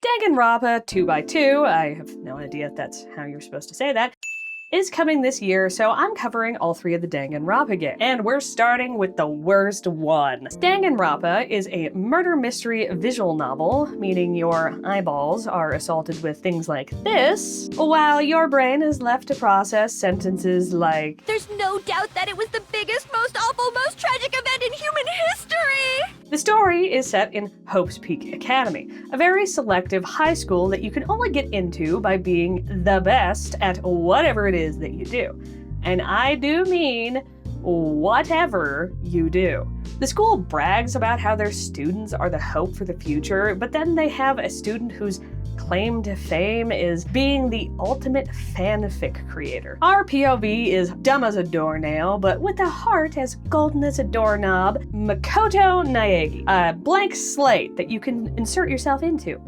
Danganronpa 2x2, I have no idea if that's how you're supposed to say that, is coming this year, so I'm covering all 3 of the Danganronpa games. And we're starting with the worst one. Danganronpa is a murder mystery visual novel, meaning your eyeballs are assaulted with things like this, while your brain is left to process sentences like, "There's no doubt that it was the biggest, most awful, most tragic event in human history!" The story is set in Hope's Peak Academy, a very selective high school that you can only get into by being the best at whatever it is that you do. And I do mean whatever you do. The school brags about how their students are the hope for the future, but then they have a student whose claim to fame is being the ultimate fanfic creator. Our POV is dumb as a doornail, but with a heart as golden as a doorknob, Makoto Naegi, a blank slate that you can insert yourself into.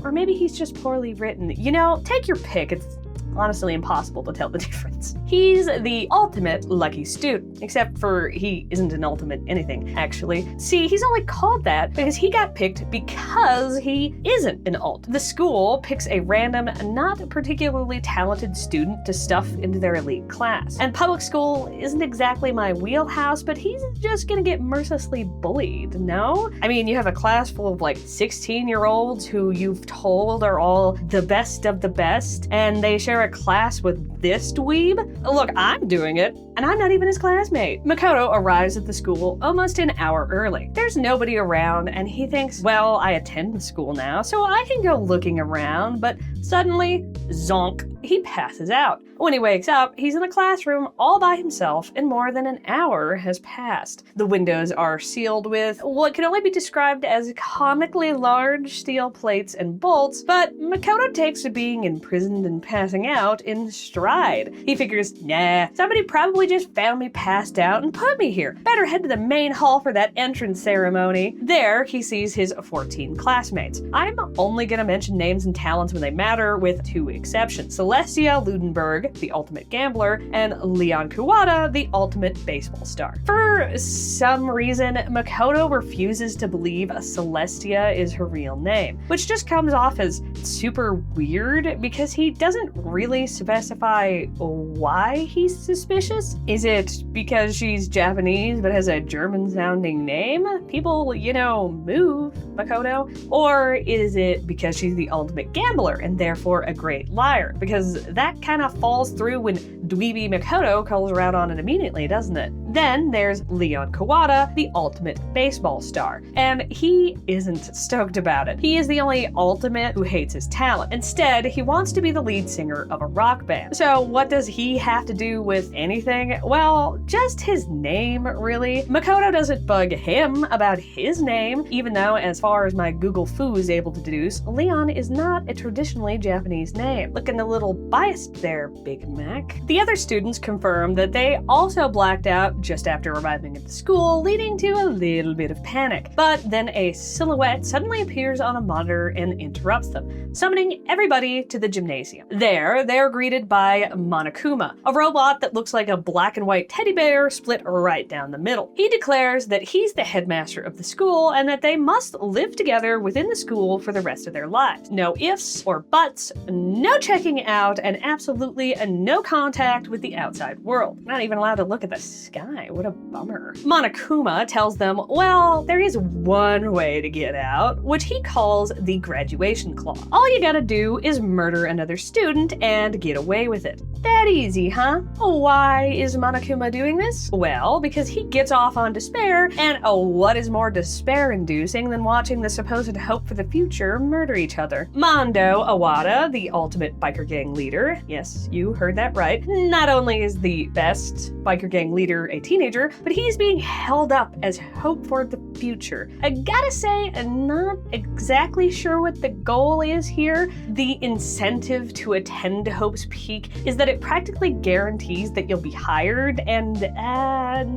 Or maybe he's just poorly written. You know, take your pick. It's honestly impossible to tell the difference. He's the ultimate lucky student, except for he isn't an ultimate anything, actually. See, he's only called that because he got picked because he isn't an ult. The school picks a random, not particularly talented student to stuff into their elite class. And public school isn't exactly my wheelhouse, but he's just gonna get mercilessly bullied, no? I mean, you have a class full of like 16-year-olds who you've told are all the best of the best, and they share a class with this dweeb? Look, I'm doing it, and I'm not even his classmate. Makoto arrives at the school almost an hour early. There's nobody around, and he thinks, well, I attend the school now, so I can go looking around, but suddenly, zonk, he passes out. When he wakes up, he's in a classroom all by himself, and more than an hour has passed. The windows are sealed with what can only be described as comically large steel plates and bolts, but Makoto takes to being imprisoned and passing out in stride. He figures, nah, somebody probably just found me passed out and put me here. Better head to the main hall for that entrance ceremony. There, he sees his 14 classmates. I'm only gonna mention names and talents when they matter, with 2 exceptions. Celestia Ludenberg, the ultimate gambler, and Leon Kuwata, the ultimate baseball star. For some reason, Makoto refuses to believe Celestia is her real name, which just comes off as super weird because he doesn't really specify why he's suspicious. Is it because she's Japanese but has a German-sounding name? People, you know, move, Makoto. Or is it because she's the ultimate gambler and therefore a great liar? Because that kind of falls through when dweeby Makoto calls her out on it immediately, doesn't it? Then there's Leon Kuwata, the ultimate baseball star, and he isn't stoked about it. He is the only ultimate who hates his talent. Instead, he wants to be the lead singer of a rock band. So what does he have to do with anything? Well, just his name, really. Makoto doesn't bug him about his name, even though, as far as my Google Foo is able to deduce, Leon is not a traditionally Japanese name. Looking a little biased there, Big Mac. The other students confirm that they also blacked out just after arriving at the school, leading to a little bit of panic. But then a silhouette suddenly appears on a monitor and interrupts them, summoning everybody to the gymnasium. There, they're greeted by Monokuma, a robot that looks like a black and white teddy bear split right down the middle. He declares that he's the headmaster of the school and that they must live together within the school for the rest of their lives. No ifs or buts, no checking out, and absolutely no contact with the outside world. Not even allowed to look at the sky. What a bummer. Monokuma tells them, well, there is one way to get out, which he calls the graduation clause. All you gotta do is murder another student and get away with it. That easy, huh? Why is Monokuma doing this? Well, because he gets off on despair, and what is more despair-inducing than watching the supposed hope for the future murder each other? Mondo Awada, the ultimate biker gang leader, yes, you heard that right, not only is the best biker gang leader a teenager, but he's being held up as hope for the future. I gotta say, I'm not exactly sure what the goal is here. The incentive to attend Hope's Peak is that it practically guarantees that you'll be hired, and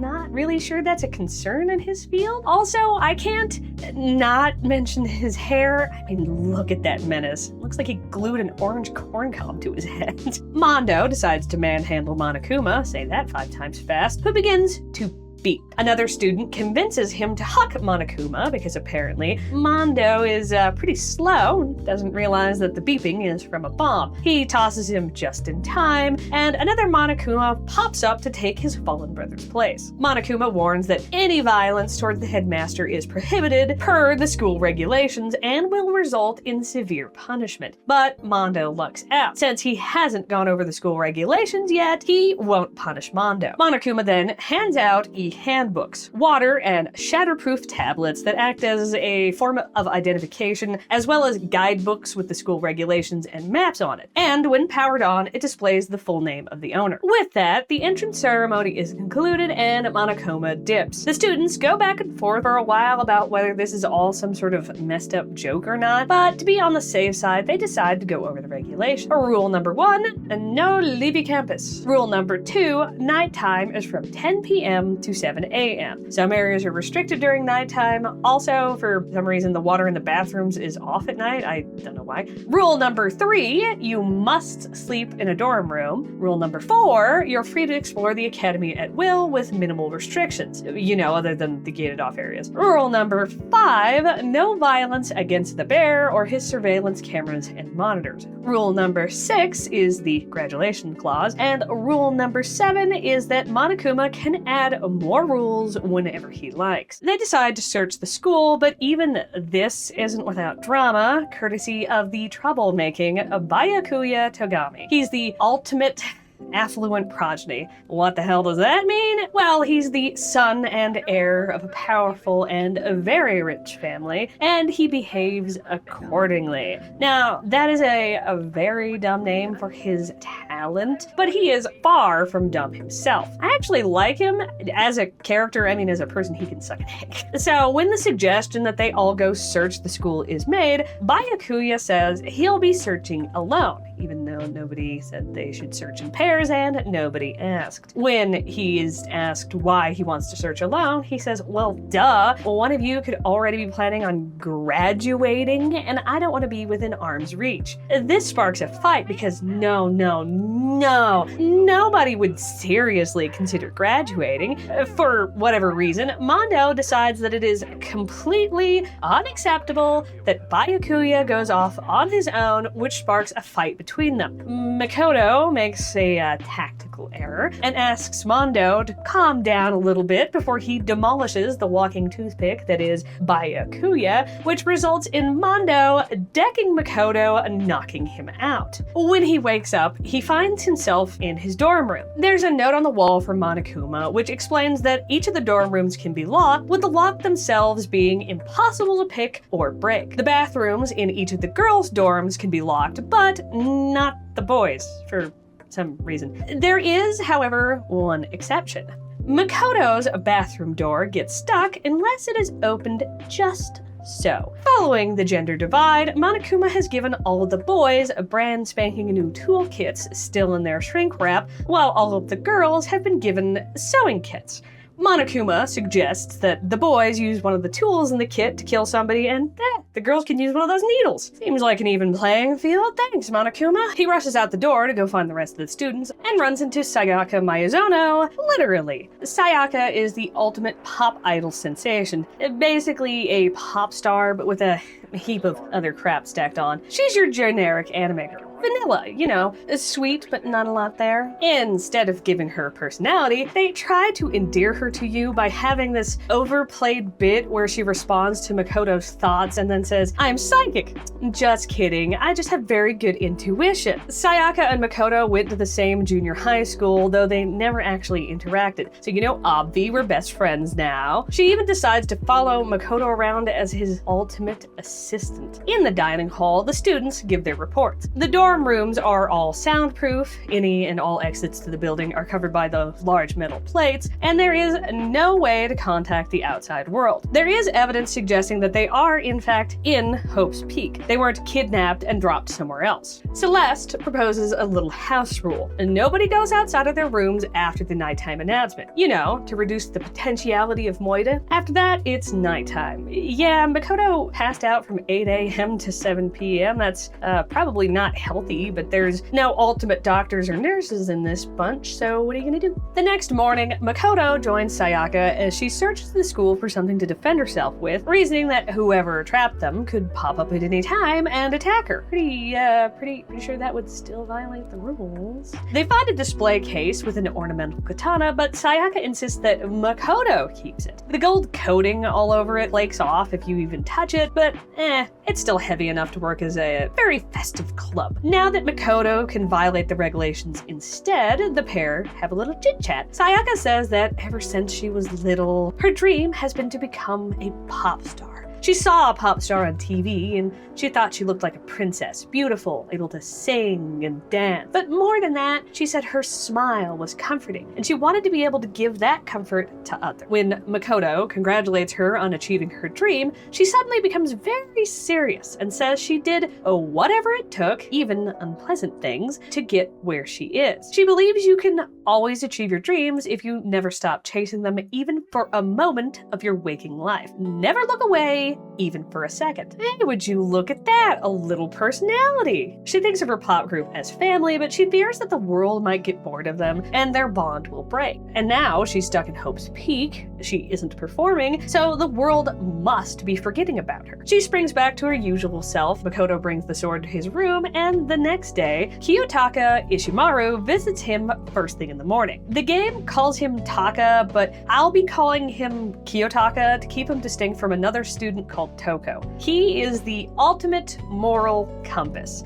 not really sure that's a concern in his field. Also, I can't not mention his hair. I mean, look at that menace. Looks like he glued an orange corn cob to his head. Mondo decides to manhandle Monokuma, say that 5 times fast, who begins to beep. Another student convinces him to huck Monokuma because apparently Mondo is pretty slow and doesn't realize that the beeping is from a bomb. He tosses him just in time, and another Monokuma pops up to take his fallen brother's place. Monokuma warns that any violence towards the headmaster is prohibited per the school regulations and will result in severe punishment. But Mondo lucks out. Since he hasn't gone over the school regulations yet, he won't punish Mondo. Monokuma then hands out e-handbooks, water and shatterproof tablets that act as a form of identification, as well as guidebooks with the school regulations and maps on it. And when powered on, it displays the full name of the owner. With that, the entrance ceremony is concluded and Monokuma dips. The students go back and forth for a while about whether this is all some sort of messed up joke or not, but to be on the safe side, they decide to go over the regulations. Rule number 1, no leavey campus. Rule number 2, nighttime is from 10 p.m. to 7 a.m. Some areas are restricted during nighttime. Also, for some reason, the water in the bathrooms is off at night. I don't know why. Rule number 3, you must sleep in a dorm room. Rule number 4, you're free to explore the academy at will with minimal restrictions, other than the gated off areas. Rule number 5, no violence against the bear or his surveillance cameras and monitors. Rule number 6 is the graduation clause, and rule number 7 is that Monokuma can add more rules whenever he likes. They decide to search the school, but even this isn't without drama, courtesy of the troublemaking Byakuya Togami. He's the ultimate affluent progeny. What the hell does that mean? Well, he's the son and heir of a powerful and a very rich family, and he behaves accordingly. Now, that is a very dumb name for his talent, but he is far from dumb himself. I actually like him as a character. As a person, he can suck a dick. So when the suggestion that they all go search the school is made, Byakuya says he'll be searching alone, even though nobody said they should search in pairs and nobody asked. When he is asked why he wants to search alone, he says, well, duh, one of you could already be planning on graduating, and I don't want to be within arm's reach. This sparks a fight because nobody would seriously consider graduating. For whatever reason, Mondo decides that it is completely unacceptable that Byakuya goes off on his own, which sparks a fight between them. Makoto makes a tactical error and asks Mondo to calm down a little bit before he demolishes the walking toothpick that is Byakuya, which results in Mondo decking Makoto and knocking him out. When he wakes up, he finds himself in his dorm room. There's a note on the wall from Monokuma which explains that each of the dorm rooms can be locked, with the lock themselves being impossible to pick or break. The bathrooms in each of the girls' dorms can be locked, but not the boys, for some reason. There is, however, one exception. Makoto's bathroom door gets stuck unless it is opened just so. Following the gender divide, Monokuma has given all of the boys brand spanking new toolkits still in their shrink wrap, while all of the girls have been given sewing kits. Monokuma suggests that the boys use one of the tools in the kit to kill somebody, and the girls can use one of those needles. Seems like an even playing field. Thanks, Monokuma. He rushes out the door to go find the rest of the students and runs into Sayaka Miyazono, literally. Sayaka is the ultimate pop idol sensation. Basically a pop star, but with a heap of other crap stacked on. She's your generic animator. Vanilla, sweet but not a lot there. Instead of giving her personality, they try to endear her to you by having this overplayed bit where she responds to Makoto's thoughts and then says, I'm psychic. Just kidding, I just have very good intuition. Sayaka and Makoto went to the same junior high school, though they never actually interacted. So obvi, we're best friends now. She even decides to follow Makoto around as his ultimate assistant. In the dining hall, the students give their reports. The dorm rooms are all soundproof, any and all exits to the building are covered by the large metal plates, and there is no way to contact the outside world. There is evidence suggesting that they are, in fact, in Hope's Peak. They weren't kidnapped and dropped somewhere else. Celeste proposes a little house rule, and nobody goes outside of their rooms after the nighttime announcement. To reduce the potentiality of moida. After that, it's nighttime. Yeah, Makoto passed out from 8 a.m. to 7 p.m. That's probably not healthy healthy, but there's no ultimate doctors or nurses in this bunch, so what are you gonna do? The next morning, Makoto joins Sayaka as she searches the school for something to defend herself with, reasoning that whoever trapped them could pop up at any time and attack her. Pretty sure that would still violate the rules. They find a display case with an ornamental katana, but Sayaka insists that Makoto keeps it. The gold coating all over it flakes off if you even touch it, but it's still heavy enough to work as a very festive club. Now that Makoto can violate the regulations instead, the pair have a little chit-chat. Sayaka says that ever since she was little, her dream has been to become a pop star. She saw a pop star on TV and she thought she looked like a princess, beautiful, able to sing and dance. But more than that, she said her smile was comforting and she wanted to be able to give that comfort to others. When Makoto congratulates her on achieving her dream, she suddenly becomes very serious and says she did whatever it took, even unpleasant things, to get where she is. She believes you can always achieve your dreams if you never stop chasing them, even for a moment of your waking life. Never look away, even for a second. Hey, would you look at that? A little personality. She thinks of her pop group as family, but she fears that the world might get bored of them and their bond will break. And now she's stuck in Hope's Peak. She isn't performing, so the world must be forgetting about her. She springs back to her usual self. Makoto brings the sword to his room, and the next day, Kiyotaka Ishimaru visits him first thing in the morning. The game calls him Taka, but I'll be calling him Kiyotaka to keep him distinct from another student called Toko. He is the ultimate moral compass.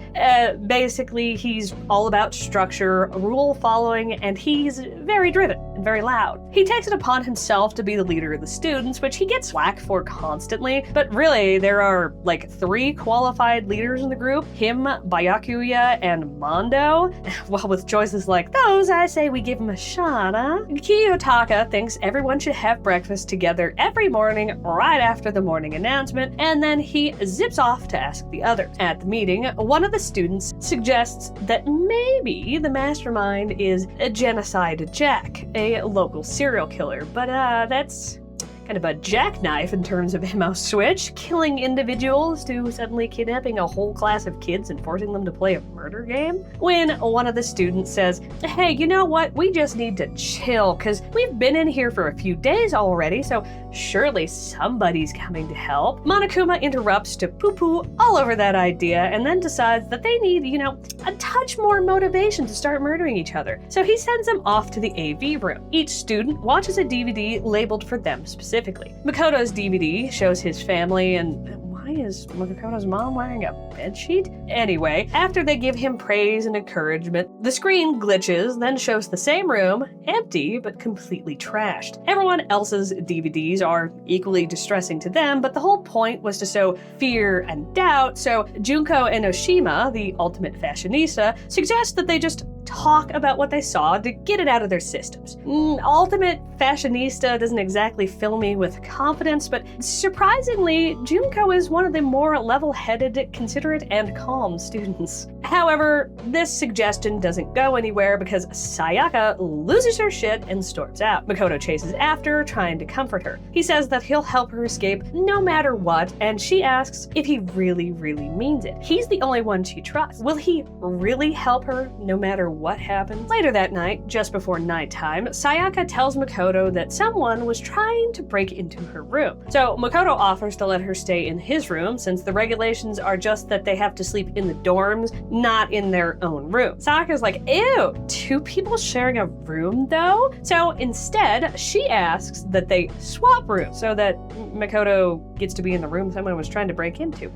Basically, he's all about structure, rule following, and he's very driven and very loud. He takes it upon himself to be the leader of the students, which he gets flack for constantly, but really there are like 3 qualified leaders in the group, him, Byakuya, and Mondo. Well, with choices like those, I say we give him a shot, huh? Kiyotaka thinks everyone should have breakfast together every morning right after the morning announcement, and then he zips off to ask the others. At the meeting, one of the students suggests that maybe the mastermind is a Genocide Jack, a local serial killer, but that's kind of a jackknife in terms of MO switch, killing individuals to suddenly kidnapping a whole class of kids and forcing them to play a murder game. When one of the students says, hey, you know what, we just need to chill because we've been in here for a few days already, so surely somebody's coming to help. Monokuma interrupts to poo-poo all over that idea and then decides that they need, a touch more motivation to start murdering each other. So he sends them off to the AV room. Each student watches a DVD labeled for them specifically. Makoto's DVD shows his family, and why is Makoto's mom wearing a bedsheet? Anyway, after they give him praise and encouragement, the screen glitches, then shows the same room, empty but completely trashed. Everyone else's DVDs are equally distressing to them, but the whole point was to sow fear and doubt, so Junko and Oshima, the ultimate fashionista, suggest that they just talk about what they saw to get it out of their systems. Ultimate fashionista doesn't exactly fill me with confidence, but surprisingly, Junko is one of the more level-headed, considerate, and calm students. However, this suggestion doesn't go anywhere because Sayaka loses her shit and storms out. Makoto chases after, trying to comfort her. He says that he'll help her escape no matter what, and she asks if he really, really means it. He's the only one she trusts. Will he really help her no matter what happens? Later that night, just before nighttime, Sayaka tells Makoto that someone was trying to break into her room. So Makoto offers to let her stay in his room since the regulations are just that they have to sleep in the dorms, not in their own room. Sayaka's like, ew, 2 people sharing a room though? So instead, she asks that they swap rooms so that Makoto gets to be in the room someone was trying to break into.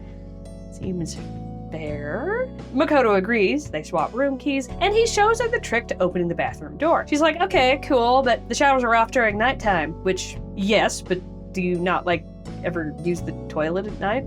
Seems fair. Makoto agrees, they swap room keys, and he shows her the trick to opening the bathroom door. She's like, okay, cool, but the showers are off during nighttime, which, yes, but do you not, ever use the toilet at night?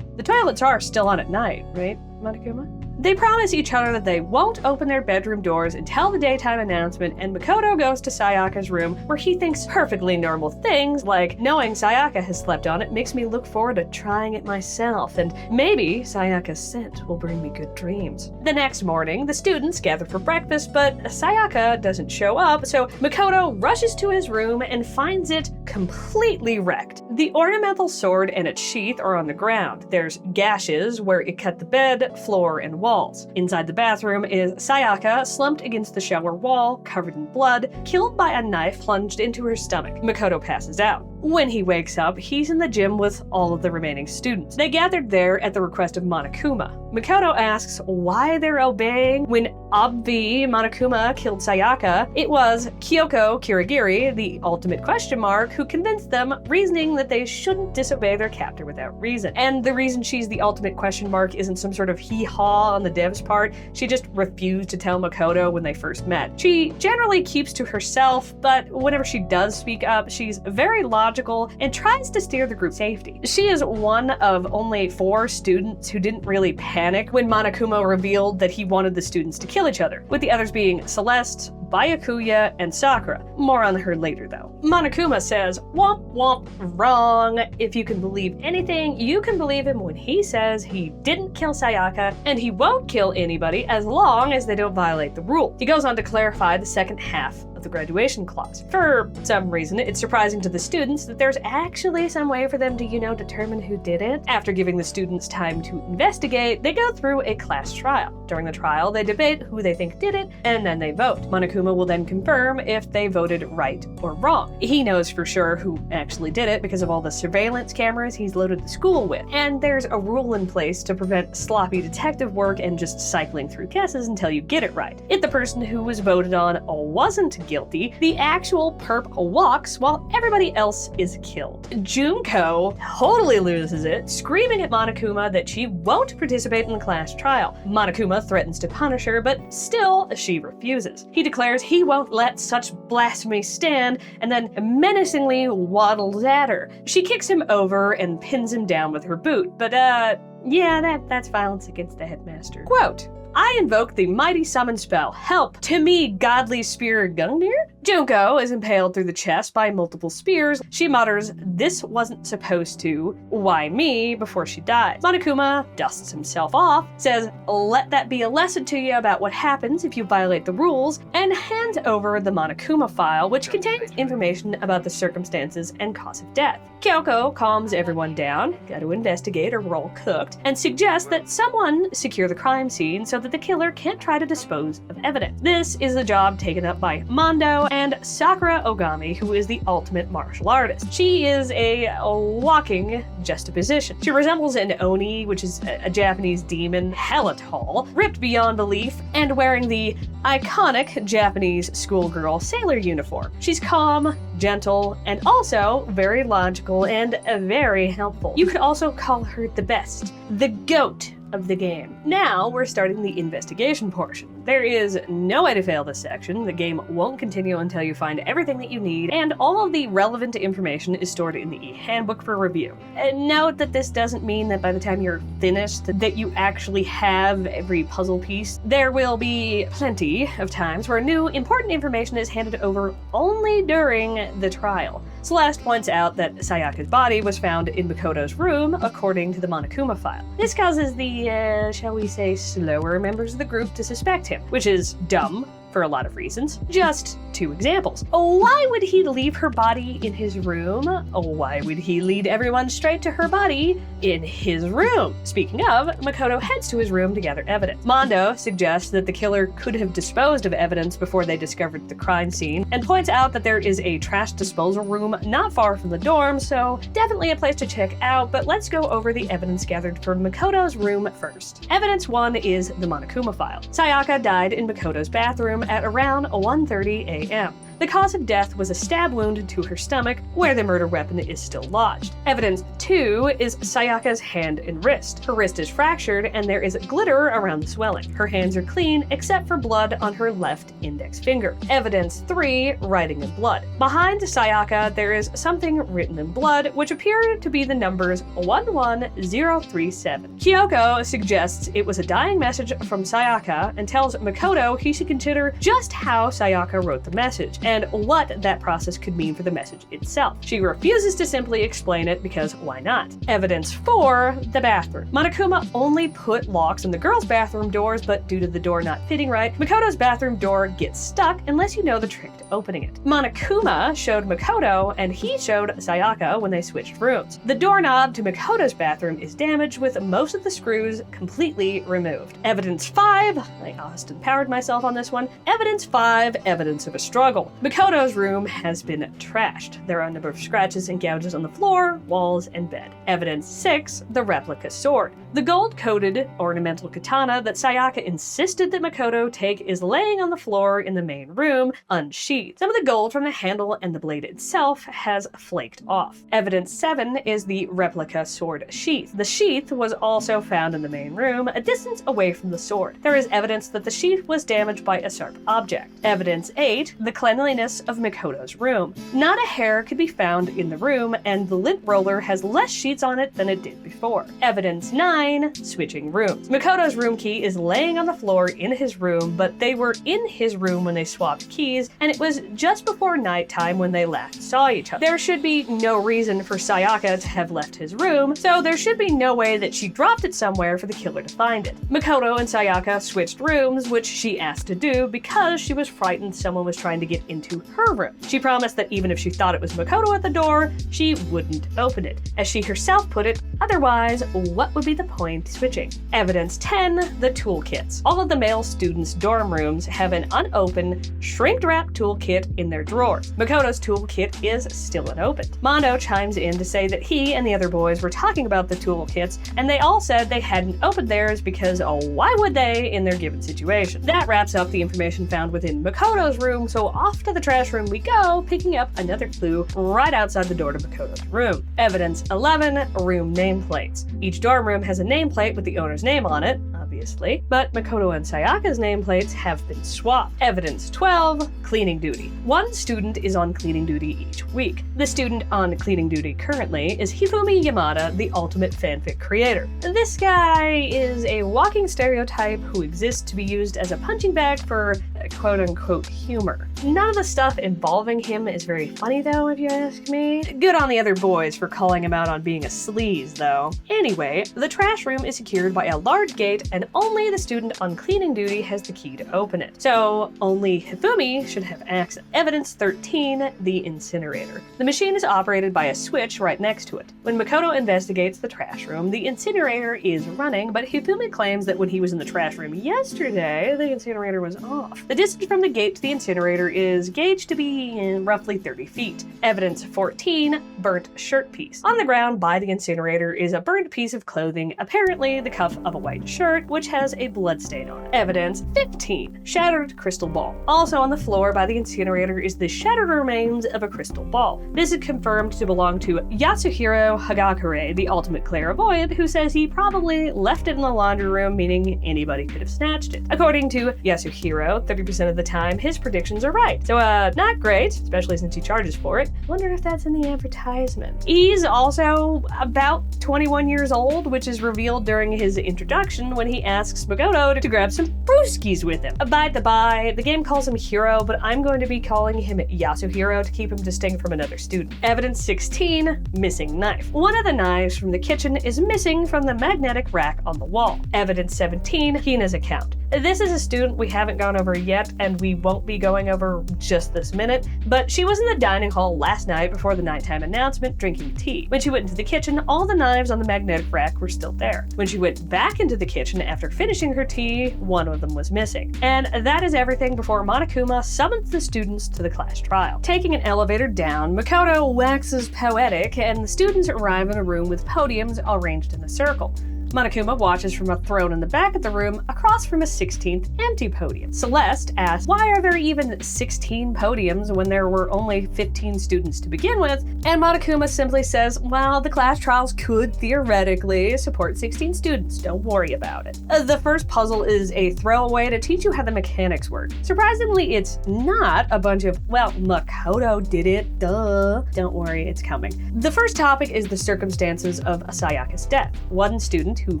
The toilets are still on at night, right, Monokuma? They promise each other that they won't open their bedroom doors until the daytime announcement, and Makoto goes to Sayaka's room where he thinks perfectly normal things like knowing Sayaka has slept on it makes me look forward to trying it myself, and maybe Sayaka's scent will bring me good dreams. The next morning, the students gather for breakfast, but Sayaka doesn't show up, so Makoto rushes to his room and finds it completely wrecked. The ornamental sword and its sheath are on the ground. There's gashes where it cut the bed, floor, and wall, walls. Inside the bathroom is Sayaka slumped against the shower wall, covered in blood, killed by a knife plunged into her stomach. Makoto passes out. When he wakes up, he's in the gym with all of the remaining students. They gathered there at the request of Monokuma. Makoto asks why they're obeying when Monokuma killed Sayaka. It was Kyoko Kirigiri, the ultimate question mark, who convinced them, reasoning that they shouldn't disobey their captor without reason. And the reason she's the ultimate question mark isn't some sort of hee-haw on the dev's part. She just refused to tell Makoto when they first met. She generally keeps to herself, but whenever she does speak up, she's very logical and tries to steer the group's safety. She is one of only 4 students who didn't really panic when Monokuma revealed that he wanted the students to kill each other, with the others being Celeste, Byakuya, and Sakura. More on her later though. Monokuma says, "Womp womp, wrong. If you can believe anything, you can believe him when he says he didn't kill Sayaka and he won't kill anybody as long as they don't violate the rule." He goes on to clarify the second half of the graduation clause. For some reason, it's surprising to the students that there's actually some way for them to, determine who did it. After giving the students time to investigate, they go through a class trial. During the trial, they debate who they think did it, and then they vote. Monokuma will then confirm if they voted right or wrong. He knows for sure who actually did it because of all the surveillance cameras he's loaded the school with. And there's a rule in place to prevent sloppy detective work and just cycling through guesses until you get it right. If the person who was voted on wasn't guilty, the actual perp walks while everybody else is killed. Junko totally loses it, screaming at Monokuma that she won't participate in the class trial. Monokuma threatens to punish her, but still she refuses. He declares he won't let such blasphemy stand, and then menacingly waddles at her. She kicks him over and pins him down with her boot, but that's violence against the headmaster. Quote, "I invoke the mighty summon spell. Help! To me, godly spear Gungnir?" Junko is impaled through the chest by multiple spears. She mutters, "This wasn't supposed to. Why me?" before she dies. Monokuma dusts himself off, says, "Let that be a lesson to you about what happens if you violate the rules," and hands over the Monokuma file, which contains information about the circumstances and cause of death. Kyoko calms everyone down, gotta investigate or we're all cooked, and suggests that someone secure the crime scene so that the killer can't try to dispose of evidence. This is the job taken up by Mondo and Sakura Ogami, who is the ultimate martial artist. She is a walking juxtaposition. She resembles an Oni, which is a Japanese demon, hella tall, ripped beyond belief, and wearing the iconic Japanese schoolgirl sailor uniform. She's calm, gentle, and also very logical and very helpful. You could also call her the best, the GOAT of the game. Now we're starting the investigation portion. There is no way to fail this section. The game won't continue until you find everything that you need, and all of the relevant information is stored in the e-handbook for review. And note that this doesn't mean that by the time you're finished that you actually have every puzzle piece. There will be plenty of times where new important information is handed over only during the trial. Celeste points out that Sayaka's body was found in Makoto's room, according to the Monokuma file. This causes the, shall we say, slower members of the group to suspect him, which is dumb for a lot of reasons. Just 2 examples. Why would he leave her body in his room? Why would he lead everyone straight to her body in his room? Speaking of, Makoto heads to his room to gather evidence. Mondo suggests that the killer could have disposed of evidence before they discovered the crime scene, and points out that there is a trash disposal room not far from the dorm, so definitely a place to check out, but let's go over the evidence gathered from Makoto's room first. Evidence 1 is the Monokuma file. Sayaka died in Makoto's bathroom at around 1:30 a.m. The cause of death was a stab wound to her stomach, where the murder weapon is still lodged. Evidence 2 is Sayaka's hand and wrist. Her wrist is fractured, and there is glitter around the swelling. Her hands are clean, except for blood on her left index finger. Evidence 3, writing in blood. Behind Sayaka, there is something written in blood, which appear to be the numbers 11037. Kyoko suggests it was a dying message from Sayaka, and tells Makoto he should consider just how Sayaka wrote the message. and what that process could mean for the message itself. She refuses to simply explain it because why not? Evidence 4, the bathroom. Monokuma only put locks on the girls' bathroom doors, but due to the door not fitting right, Makoto's bathroom door gets stuck unless you know the trick to opening it. Monokuma showed Makoto, and he showed Sayaka when they switched rooms. The doorknob to Makoto's bathroom is damaged with most of the screws completely removed. Evidence 5, I Austin powered myself on this one. Evidence 5, evidence of a struggle. Makoto's room has been trashed. There are a number of scratches and gouges on the floor, walls, and bed. Evidence 6, the replica sword. The gold-coated ornamental katana that Sayaka insisted that Makoto take is laying on the floor in the main room, unsheathed. Some of the gold from the handle and the blade itself has flaked off. Evidence 7 is the replica sword sheath. The sheath was also found in the main room, a distance away from the sword. There is evidence that the sheath was damaged by a sharp object. Evidence 8, the cleanliness of Makoto's room. Not a hair could be found in the room, and the lint roller has less sheets on it than it did before. Evidence 9, switching rooms. Makoto's room key is laying on the floor in his room, but they were in his room when they swapped keys, and it was just before nighttime when they last saw each other. There should be no reason for Sayaka to have left his room, so there should be no way that she dropped it somewhere for the killer to find it. Makoto and Sayaka switched rooms, which she asked to do because she was frightened someone was trying to get into her room. She promised that even if she thought it was Makoto at the door, she wouldn't open it. As she herself put it, otherwise, what would be the point switching? Evidence 10, the toolkits. All of the male students' dorm rooms have an unopened, shrink-wrapped toolkit in their drawers. Makoto's toolkit is still unopened. Mondo chimes in to say that he and the other boys were talking about the toolkits, and they all said they hadn't opened theirs because, oh, why would they in their given situation? That wraps up the information found within Makoto's room, so off to the trash room we go, picking up another clue right outside the door to Makoto's room. Evidence 11, room nameplates. Each dorm room has a nameplate with the owner's name on it, obviously, but Makoto and Sayaka's nameplates have been swapped. Evidence 12, cleaning duty. One student is on cleaning duty each week. The student on cleaning duty currently is Hifumi Yamada, the ultimate fanfic creator. This guy is a walking stereotype who exists to be used as a punching bag for quote-unquote humor. None of the stuff involving him is very funny though, if you ask me. Good on the other boys for calling him out on being a sleaze though. Anyway, the trash room is secured by a large gate and only the student on cleaning duty has the key to open it. So only Hifumi should have access. Evidence 13, the incinerator. The machine is operated by a switch right next to it. When Makoto investigates the trash room, the incinerator is running, but Hifumi claims that when he was in the trash room yesterday, the incinerator was off. The distance from the gate to the incinerator is gauged to be roughly 30 feet. Evidence 14, burnt shirt piece. On the ground by the incinerator is a burnt piece of clothing, apparently the cuff of a white shirt, which has a bloodstain on it. Evidence 15, shattered crystal ball. Also on the floor by the incinerator is the shattered remains of a crystal ball. This is confirmed to belong to Yasuhiro Hagakure, the ultimate clairvoyant, who says he probably left it in the laundry room, meaning anybody could have snatched it. According to Yasuhiro, 30% of the time his predictions are right. So not great, especially since he charges for it. Wonder if that's in the advertisement. He's also about 21 years old, which is revealed during his introduction when he asks Makoto to grab some brewskis with him. By the by, the game calls him Hiro, but I'm going to be calling him Yasuhiro to keep him distinct from another student. Evidence 16, missing knife. One of the knives from the kitchen is missing from the magnetic rack on the wall. Evidence 17, Hina's account. This is a student we haven't gone over yet, and we won't be going over just this minute, but she was in the dining hall last night before the nighttime announcement drinking tea. When she went into the kitchen, all the knives on the magnetic rack were still there. When she went back into the kitchen after finishing her tea, one of them was missing. And that is everything before Monokuma summons the students to the class trial. Taking an elevator down, Makoto waxes poetic, and the students arrive in a room with podiums arranged in a circle. Monokuma watches from a throne in the back of the room across from a 16th empty podium. Celeste asks, why are there even 16 podiums when there were only 15 students to begin with? And Monokuma simply says, well, the class trials could theoretically support 16 students, don't worry about it. The first puzzle is a throwaway to teach you how the mechanics work. Surprisingly, it's not a bunch of, well, Makoto did it, duh. Don't worry, it's coming. The first topic is the circumstances of Sayaka's death. One student, who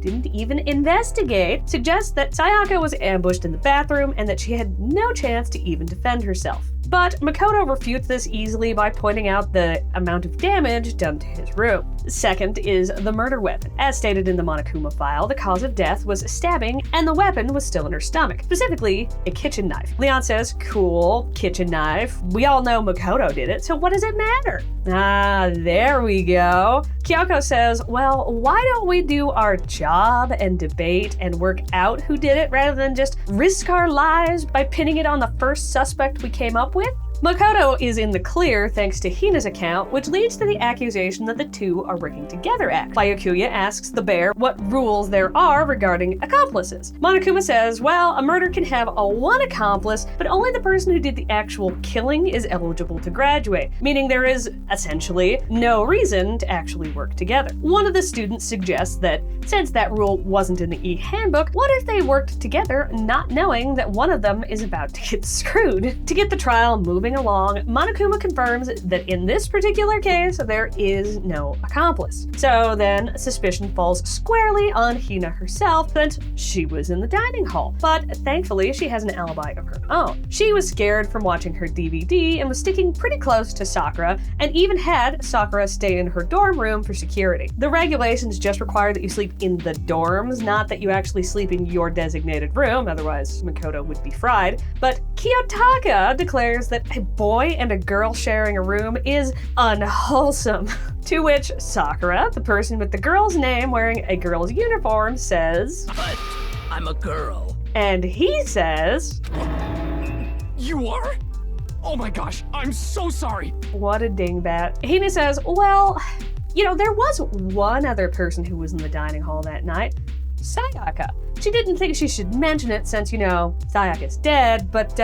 didn't even investigate, suggest that Sayaka was ambushed in the bathroom and that she had no chance to even defend herself. But Makoto refutes this easily by pointing out the amount of damage done to his room. Second is the murder weapon. As stated in the Monokuma file, the cause of death was stabbing and the weapon was still in her stomach, specifically a kitchen knife. Leon says, cool, kitchen knife. We all know Makoto did it, so what does it matter? Ah, there we go. Kyoko says, well, why don't we do our job and debate and work out who did it rather than just risk our lives by pinning it on the first suspect we came up with? Makoto is in the clear thanks to Hina's account, which leads to the accusation that the two are working together act. Byakuya asks the bear what rules there are regarding accomplices. Monokuma says, well, a murder can have a one accomplice, but only the person who did the actual killing is eligible to graduate, meaning there is essentially no reason to actually work together. One of the students suggests that since that rule wasn't in the e-handbook, what if they worked together not knowing that one of them is about to get screwed? To get the trial moving along, Monokuma confirms that in this particular case, there is no accomplice. So then, suspicion falls squarely on Hina herself since she was in the dining hall. But thankfully, she has an alibi of her own. She was scared from watching her DVD and was sticking pretty close to Sakura, and even had Sakura stay in her dorm room for security. The regulations just require that you sleep in the dorms, not that you actually sleep in your designated room, otherwise Makoto would be fried. But Kiyotaka declares that a boy and a girl sharing a room is unwholesome. To which Sakura, the person with the girl's name wearing a girl's uniform, says, But I'm a girl. And he says, You are? Oh my gosh, I'm so sorry. What a dingbat. Hina says, well, there was one other person who was in the dining hall that night, Sayaka. She didn't think she should mention it since, Sayaka's dead, but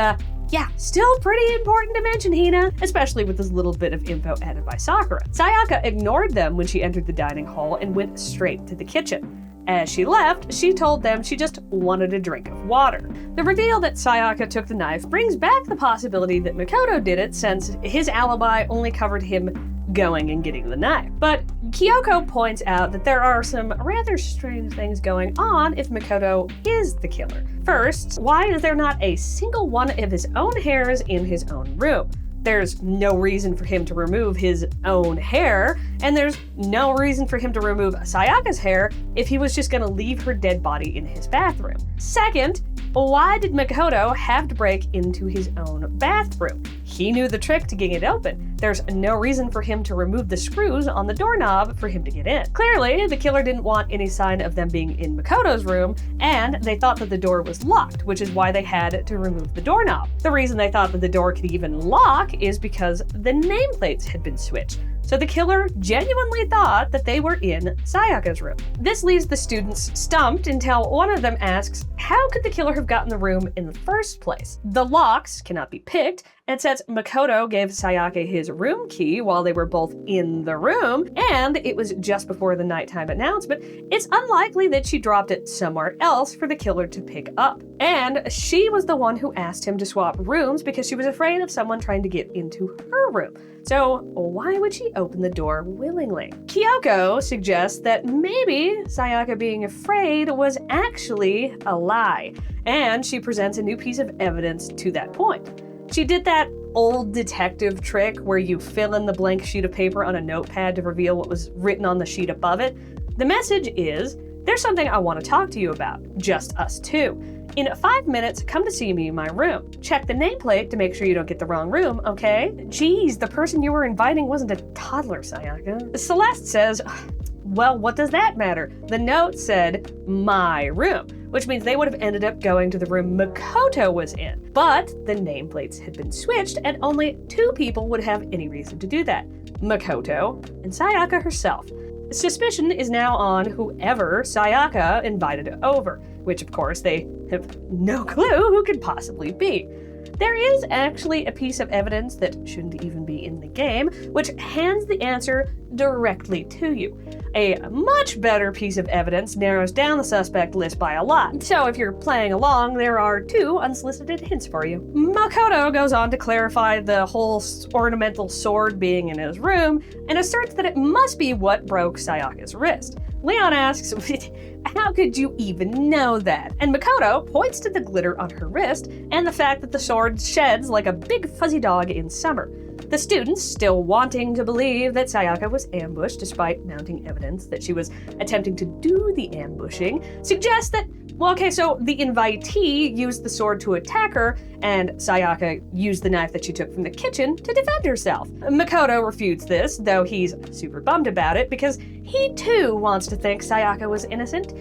yeah, still pretty important to mention, Hina, especially with this little bit of info added by Sakura. Sayaka ignored them when she entered the dining hall and went straight to the kitchen. As she left, she told them she just wanted a drink of water. The reveal that Sayaka took the knife brings back the possibility that Makoto did it since his alibi only covered him going and getting the knife. But Kyoko points out that there are some rather strange things going on if Makoto is the killer. First, why is there not a single one of his own hairs in his own room? There's no reason for him to remove his own hair, and there's no reason for him to remove Sayaka's hair if he was just gonna leave her dead body in his bathroom. Second, why did Makoto have to break into his own bathroom? He knew the trick to getting it open. There's no reason for him to remove the screws on the doorknob for him to get in. Clearly, the killer didn't want any sign of them being in Makoto's room, and they thought that the door was locked, which is why they had to remove the doorknob. The reason they thought that the door could even lock is because the nameplates had been switched. So the killer genuinely thought that they were in Sayaka's room. This leaves the students stumped until one of them asks, how could the killer have gotten the room in the first place? The locks cannot be picked, and since Makoto gave Sayaka his room key while they were both in the room, and it was just before the nighttime announcement, it's unlikely that she dropped it somewhere else for the killer to pick up. And she was the one who asked him to swap rooms because she was afraid of someone trying to get into her room. So why would she open the door willingly? Kyoko suggests that maybe Sayaka being afraid was actually a lie, and she presents a new piece of evidence to that point. She did that old detective trick where you fill in the blank sheet of paper on a notepad to reveal what was written on the sheet above it. The message is, there's something I want to talk to you about, just us two. In 5 minutes, come to see me in my room. Check the nameplate to make sure you don't get the wrong room, okay? Geez, the person you were inviting wasn't a toddler, Sayaka. Celeste says, well, what does that matter? The note said, my room, which means they would have ended up going to the room Makoto was in. But the nameplates had been switched, and only 2 people would have any reason to do that. Makoto and Sayaka herself. Suspicion is now on whoever Sayaka invited over, which of course they have no clue who could possibly be. There is actually a piece of evidence that shouldn't even be in the game, which hands the answer directly to you. A much better piece of evidence narrows down the suspect list by a lot. So if you're playing along, there are 2 unsolicited hints for you. Makoto goes on to clarify the whole ornamental sword being in his room and asserts that it must be what broke Sayaka's wrist. Leon asks, how could you even know that? And Makoto points to the glitter on her wrist and the fact that the sword sheds like a big fuzzy dog in summer. The students, still wanting to believe that Sayaka was ambushed despite mounting evidence that she was attempting to do the ambushing, suggest that, so the invitee used the sword to attack her, and Sayaka used the knife that she took from the kitchen to defend herself. Makoto refutes this, though he's super bummed about it because he too wants to think Sayaka was innocent.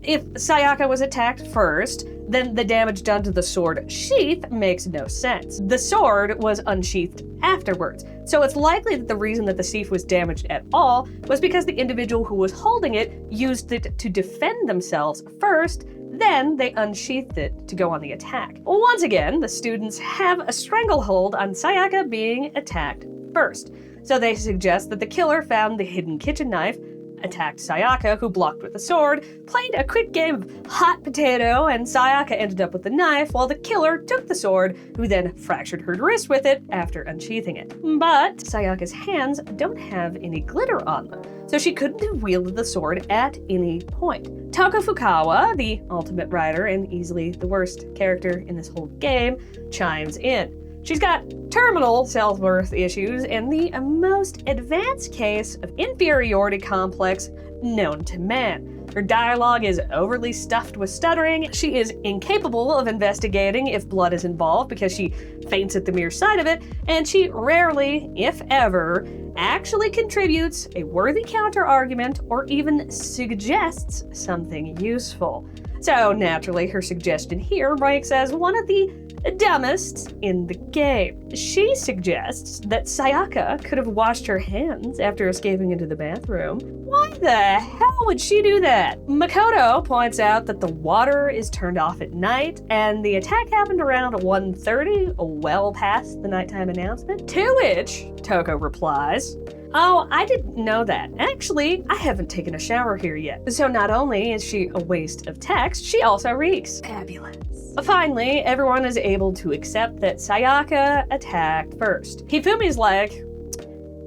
If Sayaka was attacked first, then the damage done to the sword sheath makes no sense. The sword was unsheathed afterwards, so it's likely that the reason that the sheath was damaged at all was because the individual who was holding it used it to defend themselves first, then they unsheathed it to go on the attack. Once again, the students have a stranglehold on Sayaka being attacked first, so they suggest that the killer found the hidden kitchen knife, attacked Sayaka, who blocked with the sword, played a quick game of hot potato, and Sayaka ended up with the knife while the killer took the sword, who then fractured her wrist with it after unsheathing it. But Sayaka's hands don't have any glitter on them, so she couldn't have wielded the sword at any point. Toko Fukawa, the ultimate writer and easily the worst character in this whole game, chimes in. She's got terminal self-worth issues and the most advanced case of inferiority complex known to man. Her dialogue is overly stuffed with stuttering, she is incapable of investigating if blood is involved because she faints at the mere sight of it, and she rarely, if ever, actually contributes a worthy counter-argument or even suggests something useful. So naturally, her suggestion here ranks as one of the dumbest in the game. She suggests that Sayaka could have washed her hands after escaping into the bathroom. Why the hell would she do that? Makoto points out that the water is turned off at night, and the attack happened around 1:30, well past the nighttime announcement. To which Toko replies, "Oh, I didn't know that. Actually, I haven't taken a shower here yet." So not only is she a waste of text, she also reeks fabulous. Finally, everyone is able to accept that Sayaka attacked first. Hifumi's like,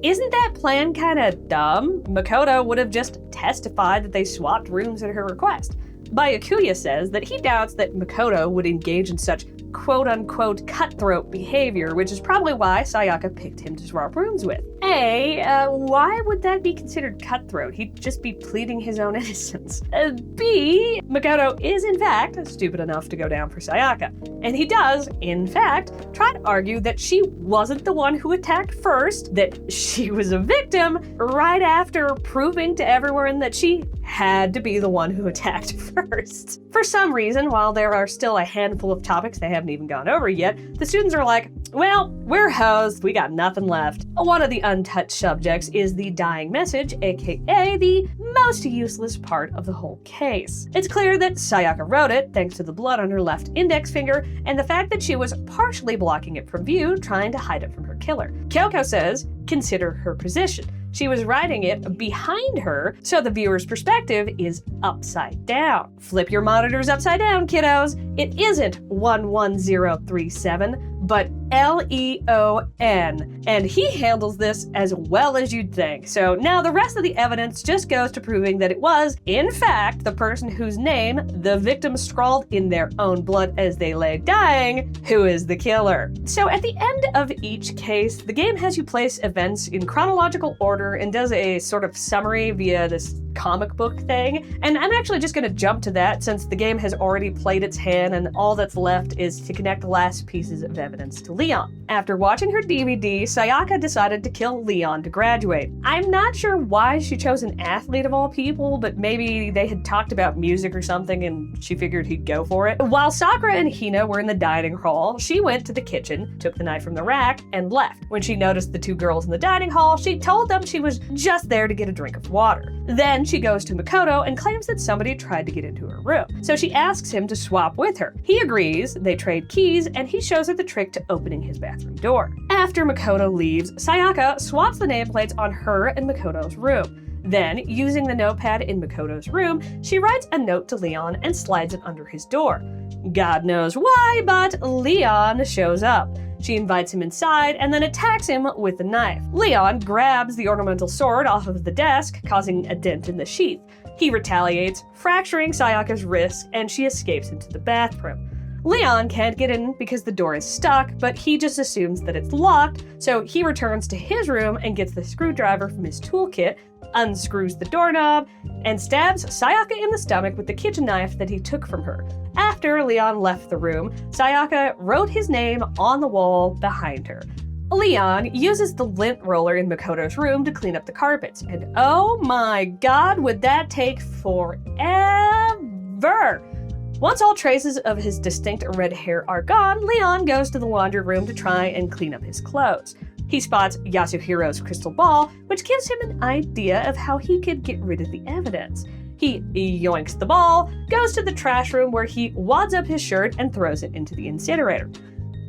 isn't that plan kinda dumb? Makoto would have just testified that they swapped rooms at her request. Byakuya says that he doubts that Makoto would engage in such quote-unquote cutthroat behavior, which is probably why Sayaka picked him to swap rooms with. Why would that be considered cutthroat? He'd just be pleading his own innocence. B, Makoto is in fact stupid enough to go down for Sayaka, and he does, in fact, try to argue that she wasn't the one who attacked first, that she was a victim, right after proving to everyone that she had to be the one who attacked first. For some reason, while there are still a handful of topics they haven't even gone over yet, the students are like, well, we're hosed, we got nothing left. One of the untouched subjects is the dying message, aka the most useless part of the whole case. It's clear that Sayaka wrote it, thanks to the blood on her left index finger, and the fact that she was partially blocking it from view, trying to hide it from her killer. Kyoko says, consider her position. She was writing it behind her, so the viewer's perspective is upside down. Flip your monitors upside down, kiddos. It isn't 11037, but Leon, and he handles this as well as you'd think. So now the rest of the evidence just goes to proving that it was, in fact, the person whose name the victim scrawled in their own blood as they lay dying, who is the killer. So at the end of each case, the game has you place events in chronological order and does a sort of summary via this comic book thing, and I'm actually just going to jump to that since the game has already played its hand and all that's left is to connect the last pieces of evidence to Leon. After watching her DVD, Sayaka decided to kill Leon to graduate. I'm not sure why she chose an athlete of all people, but maybe they had talked about music or something and she figured he'd go for it. While Sakura and Hina were in the dining hall, she went to the kitchen, took the knife from the rack, and left. When she noticed the two girls in the dining hall, she told them she was just there to get a drink of water. Then she goes to Makoto and claims that somebody tried to get into her room. So she asks him to swap with her. He agrees, they trade keys, and he shows her the trick to opening his bathroom door. After Makoto leaves, Sayaka swaps the nameplates on her and Makoto's room. Then, using the notepad in Makoto's room, she writes a note to Leon and slides it under his door. God knows why, but Leon shows up. She invites him inside and then attacks him with the knife. Leon grabs the ornamental sword off of the desk, causing a dent in the sheath. He retaliates, fracturing Sayaka's wrist, and she escapes into the bathroom. Leon can't get in because the door is stuck, but he just assumes that it's locked, so he returns to his room and gets the screwdriver from his toolkit, unscrews the doorknob, and stabs Sayaka in the stomach with the kitchen knife that he took from her. After Leon left the room, Sayaka wrote his name on the wall behind her. Leon uses the lint roller in Makoto's room to clean up the carpets, and oh my god, would that take forever! Once all traces of his distinct red hair are gone, Leon goes to the laundry room to try and clean up his clothes. He spots Yasuhiro's crystal ball, which gives him an idea of how he could get rid of the evidence. He yoinks the ball, goes to the trash room where he wads up his shirt and throws it into the incinerator.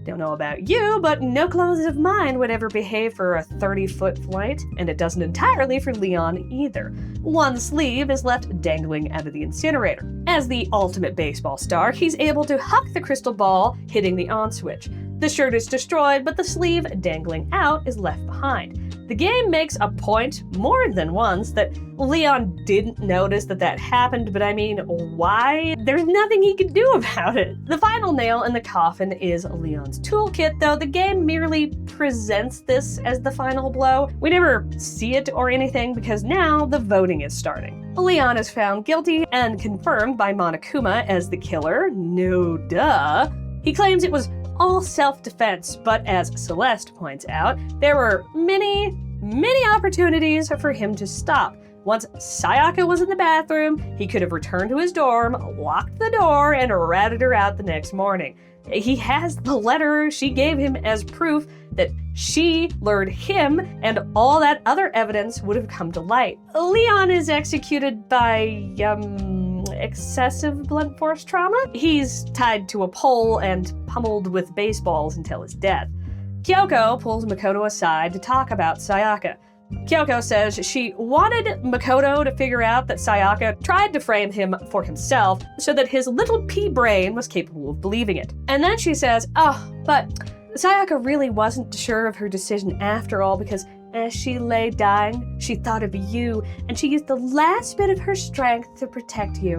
Don't know about you, but no clothes of mine would ever behave for a 30-foot flight, and it doesn't entirely for Leon either. One sleeve is left dangling out of the incinerator. As the ultimate baseball star, he's able to huck the crystal ball, hitting the on switch. The shirt is destroyed, but the sleeve dangling out is left behind. The game makes a point, more than once, that Leon didn't notice that happened, but I mean, why? There's nothing he can do about it. The final nail in the coffin is Leon's toolkit, though the game merely presents this as the final blow. We never see it or anything because now the voting is starting. Leon is found guilty and confirmed by Monokuma as the killer. No duh. He claims it was all self-defense, but as Celeste points out, there were many opportunities for him to stop. Once Sayaka was in the bathroom, he could have returned to his dorm, locked the door, and ratted her out the next morning. He has the letter she gave him as proof that she lured him, and all that other evidence would have come to light. Leon is executed by, excessive blunt force trauma. He's tied to a pole and pummeled with baseballs until his death. Kyoko pulls Makoto aside to talk about Sayaka. Kyoko says she wanted Makoto to figure out that Sayaka tried to frame him for himself so that his little pea brain was capable of believing it. And then she says, but Sayaka really wasn't sure of her decision after all because as she lay dying, she thought of you, and she used the last bit of her strength to protect you.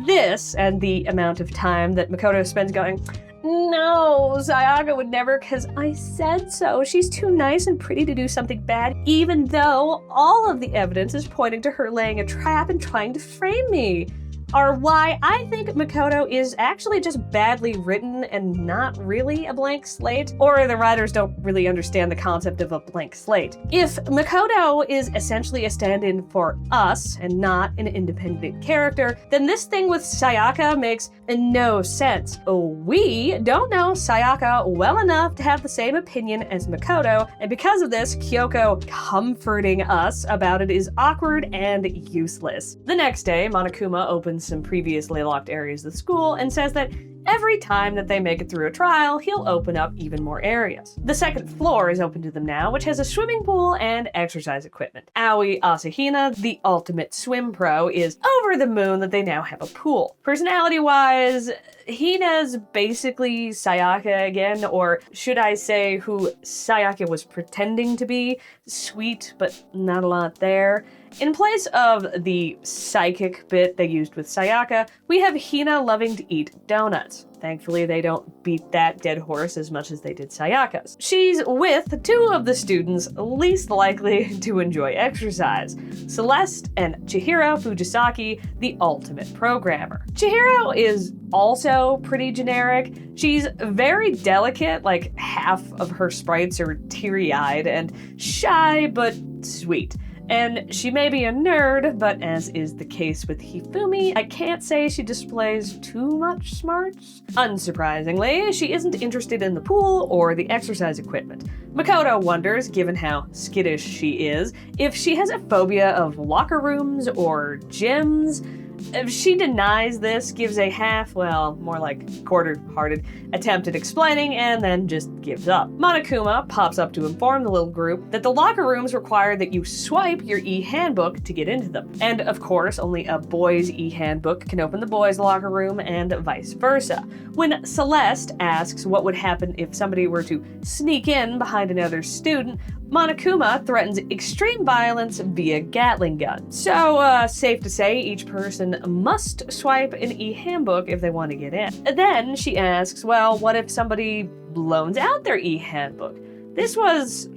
This, and the amount of time that Makoto spends going, no, Sayaka would never, because I said so. She's too nice and pretty to do something bad, even though all of the evidence is pointing to her laying a trap and trying to frame me. Are why I think Makoto is actually just badly written and not really a blank slate, or the writers don't really understand the concept of a blank slate. If Makoto is essentially a stand-in for us and not an independent character, then this thing with Sayaka makes no sense. We don't know Sayaka well enough to have the same opinion as Makoto, and because of this, Kyoko comforting us about it is awkward and useless. The next day, Monokuma opens some previously locked areas of the school and says that every time that they make it through a trial, he'll open up even more areas. The second floor is open to them now, which has a swimming pool and exercise equipment. Aoi Asahina, the ultimate swim pro, is over the moon that they now have a pool. Personality-wise, Hina's basically Sayaka again, or should I say who Sayaka was pretending to be. Sweet, but not a lot there. In place of the psychic bit they used with Sayaka, we have Hina loving to eat donuts. Thankfully, they don't beat that dead horse as much as they did Sayaka's. She's with two of the students least likely to enjoy exercise, Celeste and Chihiro Fujisaki, the ultimate programmer. Chihiro is also pretty generic. She's very delicate, like half of her sprites are teary-eyed and shy but sweet. And she may be a nerd, but as is the case with Hifumi, I can't say she displays too much smarts. Unsurprisingly, she isn't interested in the pool or the exercise equipment. Makoto wonders, given how skittish she is, if she has a phobia of locker rooms or gyms. If she denies this, gives a more like quarter-hearted attempt at explaining, and then just gives up. Monokuma pops up to inform the little group that the locker rooms require that you swipe your e-handbook to get into them. And of course, only a boy's e-handbook can open the boys' locker room, and vice versa. When Celeste asks what would happen if somebody were to sneak in behind another student, Monokuma threatens extreme violence via Gatling gun. So, safe to say, each person must swipe an e-handbook if they want to get in. Then she asks, well, what if somebody loans out their e-handbook? This was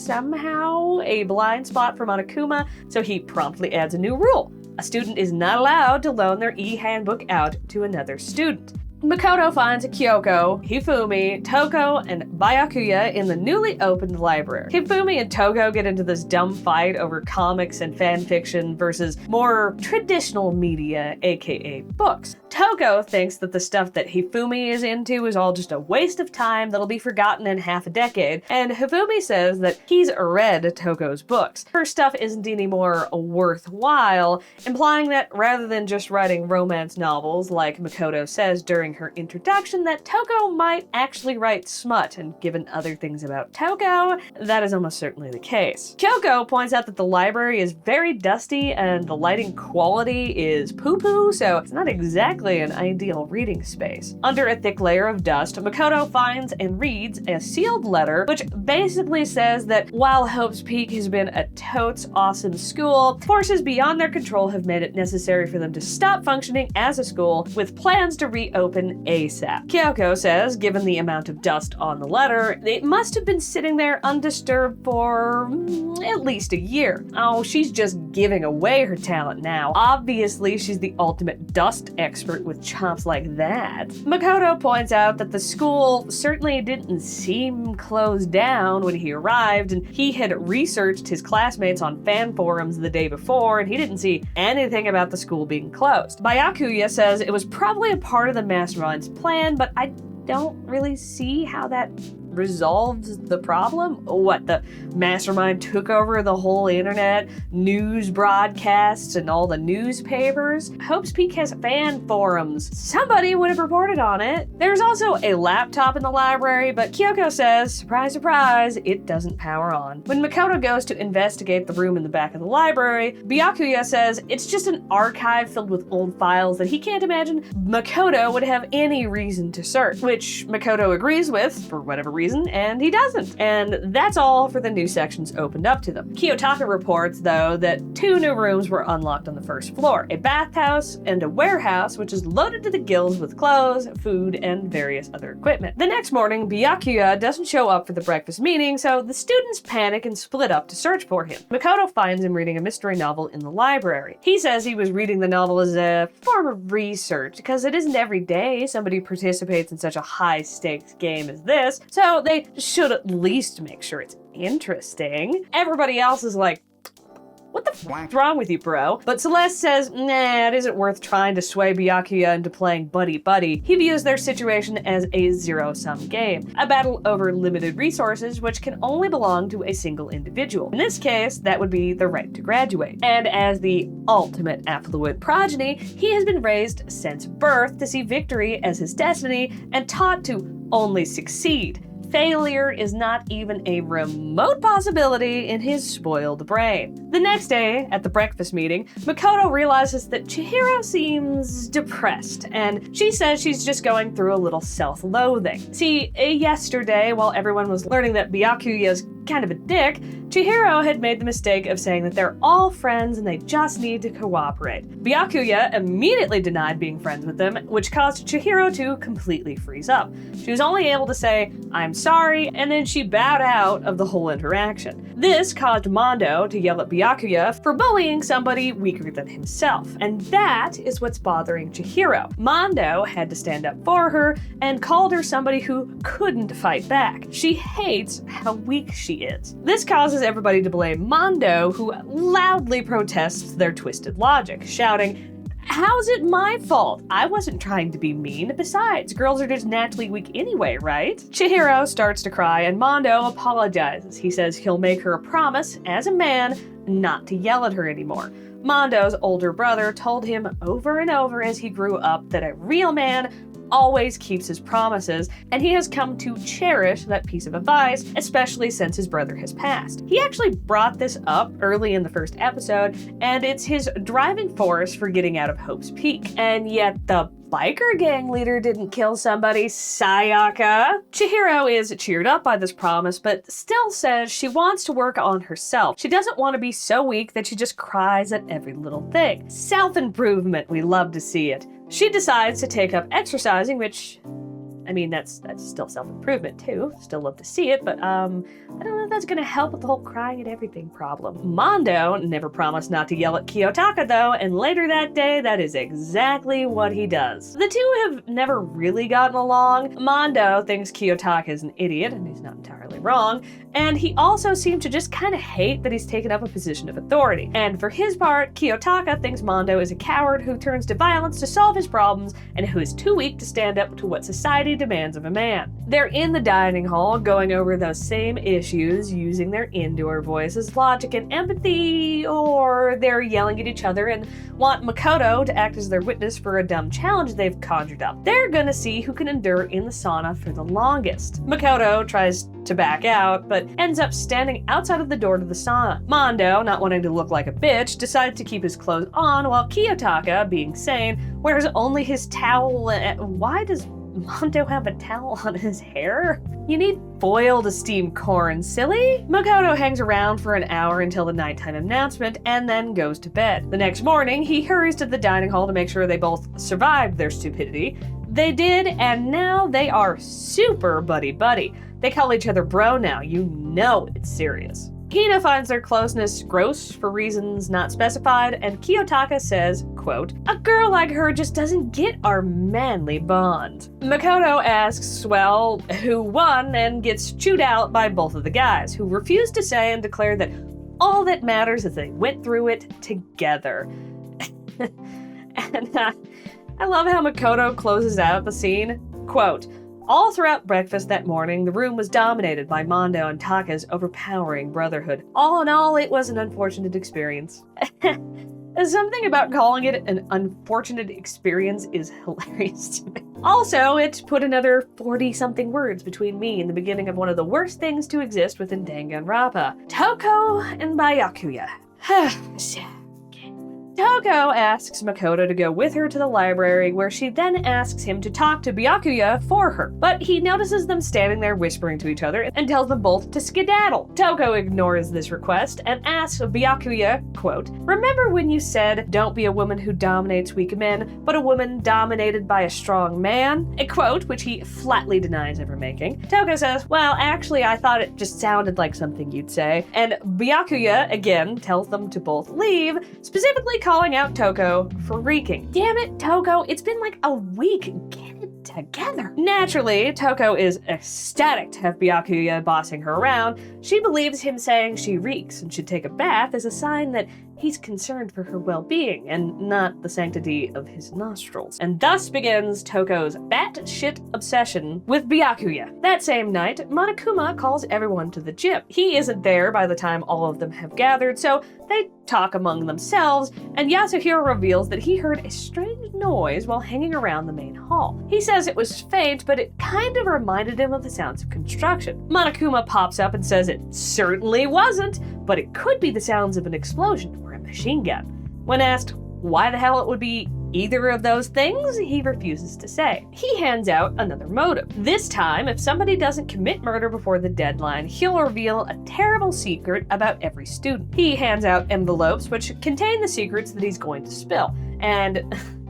somehow a blind spot for Monokuma, so he promptly adds a new rule. A student is not allowed to loan their e-handbook out to another student. Makoto finds Kyoko, Hifumi, Toko, and Byakuya in the newly opened library. Hifumi and Toko get into this dumb fight over comics and fanfiction versus more traditional media, aka books. Toko thinks that the stuff that Hifumi is into is all just a waste of time that'll be forgotten in half a decade, and Hifumi says that he's read Toko's books. Her stuff isn't any more worthwhile, implying that rather than just writing romance novels, like Makoto says during her introduction, that Toko might actually write smut, and given other things about Toko, that is almost certainly the case. Kyoko points out that the library is very dusty and the lighting quality is poo-poo, so it's not exactly an ideal reading space. Under a thick layer of dust, Makoto finds and reads a sealed letter which basically says that while Hope's Peak has been a totes awesome school, forces beyond their control have made it necessary for them to stop functioning as a school with plans to reopen ASAP. Kyoko says, given the amount of dust on the letter, it must have been sitting there undisturbed for at least a year. Oh, she's just giving away her talent now. Obviously, she's the ultimate dust expert with chops like that. Makoto points out that the school certainly didn't seem closed down when he arrived, and he had researched his classmates on fan forums the day before, and he didn't see anything about the school being closed. Byakuya says it was probably a part of the mastermind's plan, but I don't really see how that resolved the problem. What, the mastermind took over the whole internet, news broadcasts, and all the newspapers? Hope's Peak has fan forums. Somebody would have reported on it. There's also a laptop in the library, but Kyoko says, surprise, surprise, it doesn't power on. When Makoto goes to investigate the room in the back of the library, Byakuya says it's just an archive filled with old files that he can't imagine Makoto would have any reason to search, which Makoto agrees with, for whatever reason, and he doesn't. And that's all for the new sections opened up to them. Kiyotaka reports, though, that 2 new rooms were unlocked on the first floor, a bathhouse and a warehouse, which is loaded to the gills with clothes, food, and various other equipment. The next morning, Byakuya doesn't show up for the breakfast meeting, so the students panic and split up to search for him. Makoto finds him reading a mystery novel in the library. He says he was reading the novel as a form of research, because it isn't every day somebody participates in such a high-stakes game as this, so they should at least make sure it's interesting. Everybody else is like, what the f***'s wrong with you, bro? But Celeste says, nah, it isn't worth trying to sway Byakuya into playing buddy-buddy. He views their situation as a zero-sum game, a battle over limited resources which can only belong to a single individual. In this case, that would be the right to graduate. And as the ultimate affluent progeny, he has been raised since birth to see victory as his destiny and taught to only succeed. Failure is not even a remote possibility in his spoiled brain. The next day, at the breakfast meeting, Makoto realizes that Chihiro seems depressed, and she says she's just going through a little self-loathing. See, yesterday, while everyone was learning that Byakuya's kind of a dick, Chihiro had made the mistake of saying that they're all friends and they just need to cooperate. Byakuya immediately denied being friends with them, which caused Chihiro to completely freeze up. She was only able to say, "I'm sorry," and then she bowed out of the whole interaction. This caused Mondo to yell at Byakuya for bullying somebody weaker than himself, and that is what's bothering Chihiro. Mondo had to stand up for her and called her somebody who couldn't fight back. She hates how weak she is. This causes everybody to blame Mondo, who loudly protests their twisted logic, shouting, "How's it my fault? I wasn't trying to be mean. Besides, girls are just naturally weak anyway, right?" Chihiro starts to cry and Mondo apologizes. He says he'll make her a promise, as a man, not to yell at her anymore. Mondo's older brother told him over and over as he grew up that a real man always keeps his promises, and he has come to cherish that piece of advice, especially since his brother has passed. He actually brought this up early in the first episode, and it's his driving force for getting out of Hope's Peak. And yet the biker gang leader didn't kill somebody, Sayaka. Chihiro is cheered up by this promise, but still says she wants to work on herself. She doesn't want to be so weak that she just cries at every little thing. Self-improvement, we love to see it. She decides to take up exercising, which, I mean, that's still self-improvement too. Still love to see it, but I don't know if that's gonna help with the whole crying at everything problem. Mondo never promised not to yell at Kiyotaka though, and later that day, that is exactly what he does. The two have never really gotten along. Mondo thinks Kiyotaka is an idiot, and he's not entirely wrong, and he also seems to just kind of hate that he's taken up a position of authority. And for his part, Kiyotaka thinks Mondo is a coward who turns to violence to solve his problems, and who is too weak to stand up to what society demands of a man. They're in the dining hall going over those same issues using their indoor voices, logic, and empathy, or they're yelling at each other and want Makoto to act as their witness for a dumb challenge they've conjured up. They're gonna see who can endure in the sauna for the longest. Makoto tries to back out, but ends up standing outside of the door to the sauna. Mondo, not wanting to look like a bitch, decides to keep his clothes on, while Kiyotaka, being sane, wears only his towel. Why does Mondo have a towel on his hair? You need foil to steam corn, silly. Makoto hangs around for an hour until the nighttime announcement and then goes to bed. The next morning, he hurries to the dining hall to make sure they both survived their stupidity. They did, and now they are super buddy-buddy. They call each other bro now. You know it's serious. Hina finds their closeness gross for reasons not specified, and Kiyotaka says, quote, "A girl like her just doesn't get our manly bond." Makoto asks, well, who won, and gets chewed out by both of the guys, who refuse to say and declare that all that matters is they went through it together. And I love how Makoto closes out the scene, quote, "All throughout breakfast that morning, the room was dominated by Mondo and Taka's overpowering brotherhood. All in all, it was an unfortunate experience." Something about calling it an unfortunate experience is hilarious to me. Also, it put another 40-something words between me and the beginning of one of the worst things to exist within Danganronpa. Toko and Byakuya. Toko asks Makoto to go with her to the library, where she then asks him to talk to Byakuya for her. But he notices them standing there whispering to each other and tells them both to skedaddle. Toko ignores this request and asks Byakuya, quote, "Remember when you said, don't be a woman who dominates weak men, but a woman dominated by a strong man?" A quote which he flatly denies ever making. Toko says, well, actually, I thought it just sounded like something you'd say. And Byakuya, again, tells them to both leave, specifically calling out Toko for reeking. Damn it, Toko, it's been like a week. Get it together. Naturally, Toko is ecstatic to have Byakuya bossing her around. She believes him saying she reeks and should take a bath is a sign that he's concerned for her well-being and not the sanctity of his nostrils. And thus begins Toko's batshit obsession with Byakuya. That same night, Monokuma calls everyone to the gym. He isn't there by the time all of them have gathered, so they talk among themselves, and Yasuhiro reveals that he heard a strange noise while hanging around the main hall. He says it was faint, but it kind of reminded him of the sounds of construction. Monokuma pops up and says it certainly wasn't, but it could be the sounds of an explosion or a machine gun. When asked why the hell it would be either of those things, he refuses to say. He hands out another motive. This time, if somebody doesn't commit murder before the deadline, he'll reveal a terrible secret about every student. He hands out envelopes which contain the secrets that he's going to spill, and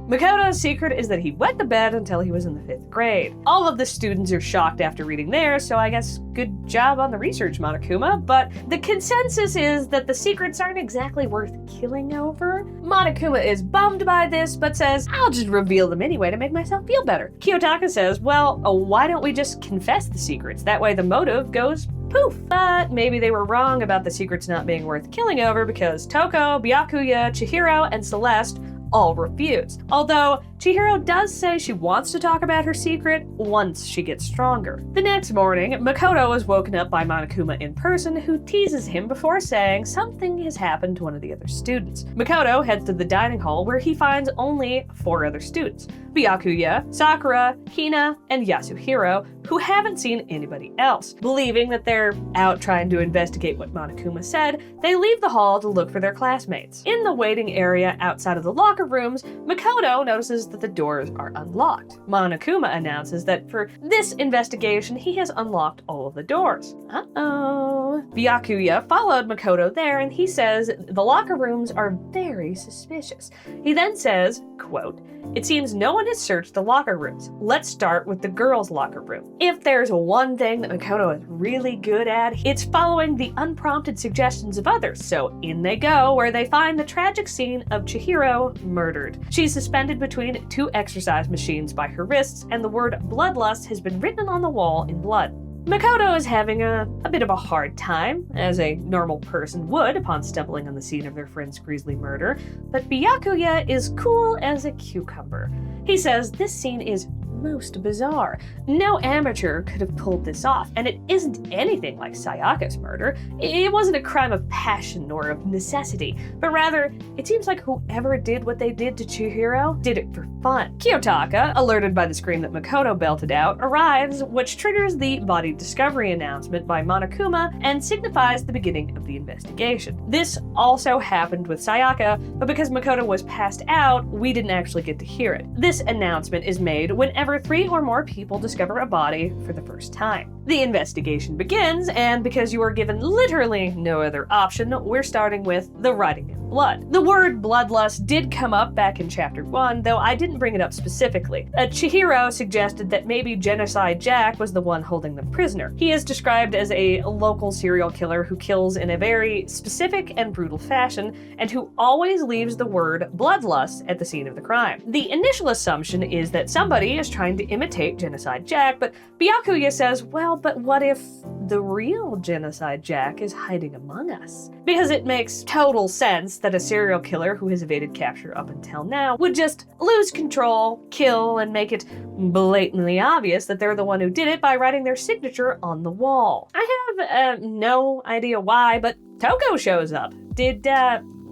Makoto's secret is that he wet the bed until he was in the 5th grade. All of the students are shocked after reading theirs, so I guess good job on the research, Monokuma, but the consensus is that the secrets aren't exactly worth killing over. Monokuma is bummed by this, but says, I'll just reveal them anyway to make myself feel better. Kiyotaka says, well, why don't we just confess the secrets? That way the motive goes poof. But maybe they were wrong about the secrets not being worth killing over because Toko, Byakuya, Chihiro, and Celeste all refuse. Although Chihiro does say she wants to talk about her secret once she gets stronger. The next morning, Makoto is woken up by Monokuma in person, who teases him before saying something has happened to one of the other students. Makoto heads to the dining hall where he finds only 4 other students: Byakuya, Sakura, Hina, and Yasuhiro, who haven't seen anybody else. Believing that they're out trying to investigate what Monokuma said, they leave the hall to look for their classmates. In the waiting area outside of the locker rooms, Makoto notices that the doors are unlocked. Monokuma announces that for this investigation, he has unlocked all of the doors. Uh-oh. Byakuya followed Makoto there, and he says the locker rooms are very suspicious. He then says, quote, "It seems no one has searched the locker rooms. Let's start with the girls' locker room." If there's one thing that Makoto is really good at, it's following the unprompted suggestions of others. So in they go, where they find the tragic scene of Chihiro murdered. She's suspended between two exercise machines by her wrists, and the word bloodlust has been written on the wall in blood. Makoto is having a bit of a hard time, as a normal person would upon stumbling on the scene of their friend's grisly murder, but Byakuya is cool as a cucumber. He says this scene is most bizarre. No amateur could have pulled this off, and it isn't anything like Sayaka's murder. It wasn't a crime of passion or of necessity, but rather, it seems like whoever did what they did to Chihiro did it for fun. Kiyotaka, alerted by the scream that Makoto belted out, arrives, which triggers the body discovery announcement by Monokuma and signifies the beginning of the investigation. This also happened with Sayaka, but because Makoto was passed out, we didn't actually get to hear it. This announcement is made whenever 3 or more people discover a body for the first time. The investigation begins, and because you are given literally no other option, we're starting with the writing in blood. The word bloodlust did come up back in Chapter 1, though I didn't bring it up specifically. Chihiro suggested that maybe Genocide Jack was the one holding them prisoner. He is described as a local serial killer who kills in a very specific and brutal fashion, and who always leaves the word bloodlust at the scene of the crime. The initial assumption is that somebody is trying to imitate Genocide Jack, but Byakuya says, well, but what if the real Genocide Jack is hiding among us? Because it makes total sense that a serial killer who has evaded capture up until now would just lose control, kill, and make it blatantly obvious that they're the one who did it by writing their signature on the wall. I have no idea why, but Toko shows up. Did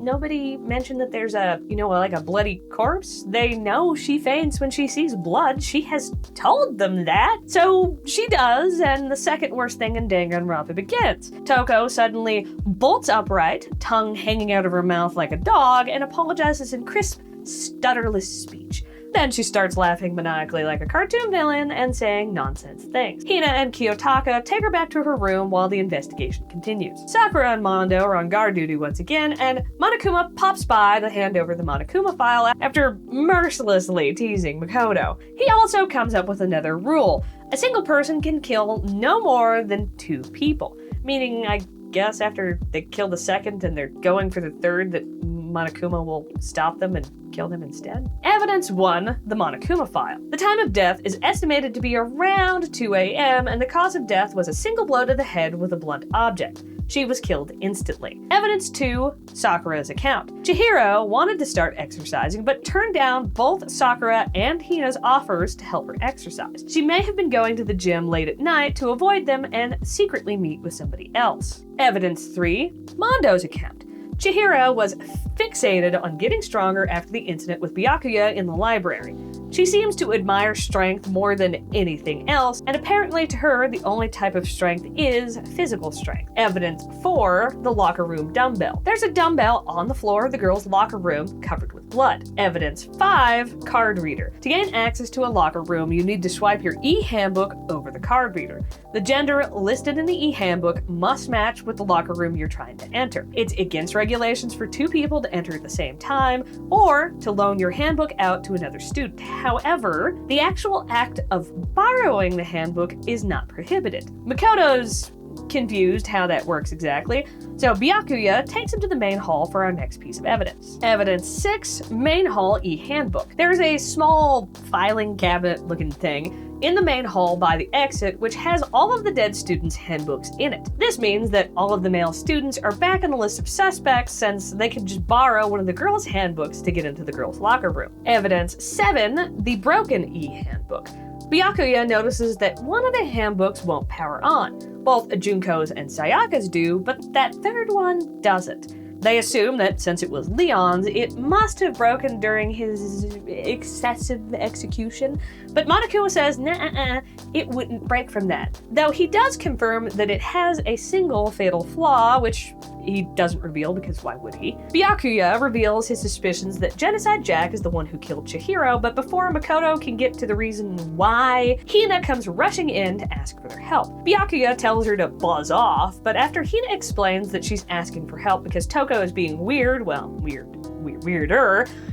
nobody mention that there's like a bloody corpse? They know she faints when she sees blood. She has told them that. So she does, and the second worst thing in Danganronpa begins. Toko suddenly bolts upright, tongue hanging out of her mouth like a dog, and apologizes in crisp, stutterless speech. Then she starts laughing maniacally like a cartoon villain and saying nonsense things. Hina and Kiyotaka take her back to her room while the investigation continues. Sakura and Mondo are on guard duty once again, and Monokuma pops by to hand over the Monokuma file after mercilessly teasing Makoto. He also comes up with another rule. A single person can kill no more than 2 people. Meaning, I guess after they kill the second and they're going for the third, that Monokuma will stop them and kill them instead. Evidence 1, the Monokuma file. The time of death is estimated to be around 2 a.m., and the cause of death was a single blow to the head with a blunt object. She was killed instantly. Evidence 2, Sakura's account. Chihiro wanted to start exercising, but turned down both Sakura and Hina's offers to help her exercise. She may have been going to the gym late at night to avoid them and secretly meet with somebody else. Evidence 3, Mondo's account. Chihiro was fixated on getting stronger after the incident with Byakuya in the library. She seems to admire strength more than anything else, and apparently to her, the only type of strength is physical strength. Evidence 4, the locker room dumbbell. There's a dumbbell on the floor of the girls' locker room covered with blood. Evidence 5, card reader. To gain access to a locker room, you need to swipe your e-handbook over the card reader. The gender listed in the e-handbook must match with the locker room you're trying to enter. It's against regulations for 2 people to enter at the same time, or to loan your handbook out to another student. However, the actual act of borrowing the handbook is not prohibited. Makoto's confused how that works exactly, so Byakuya takes him to the main hall for our next piece of evidence. Evidence 6, main hall e-handbook. There's a small filing cabinet looking thing in the main hall by the exit, which has all of the dead students' handbooks in it. This means that all of the male students are back on the list of suspects, since they can just borrow one of the girls' handbooks to get into the girls' locker room. Evidence 7, the broken e-handbook. Byakuya notices that one of the handbooks won't power on. Both Junko's and Sayaka's do, but that third one doesn't. They assume that since it was Leon's, it must have broken during his excessive execution, but Monokuma says, nah, it wouldn't break from that. Though he does confirm that it has a single fatal flaw, which he doesn't reveal because why would he? Byakuya reveals his suspicions that Genocide Jack is the one who killed Chihiro, but before Makoto can get to the reason why, Hina comes rushing in to ask for their help. Byakuya tells her to buzz off, but after Hina explains that she's asking for help because Toko is being weirder,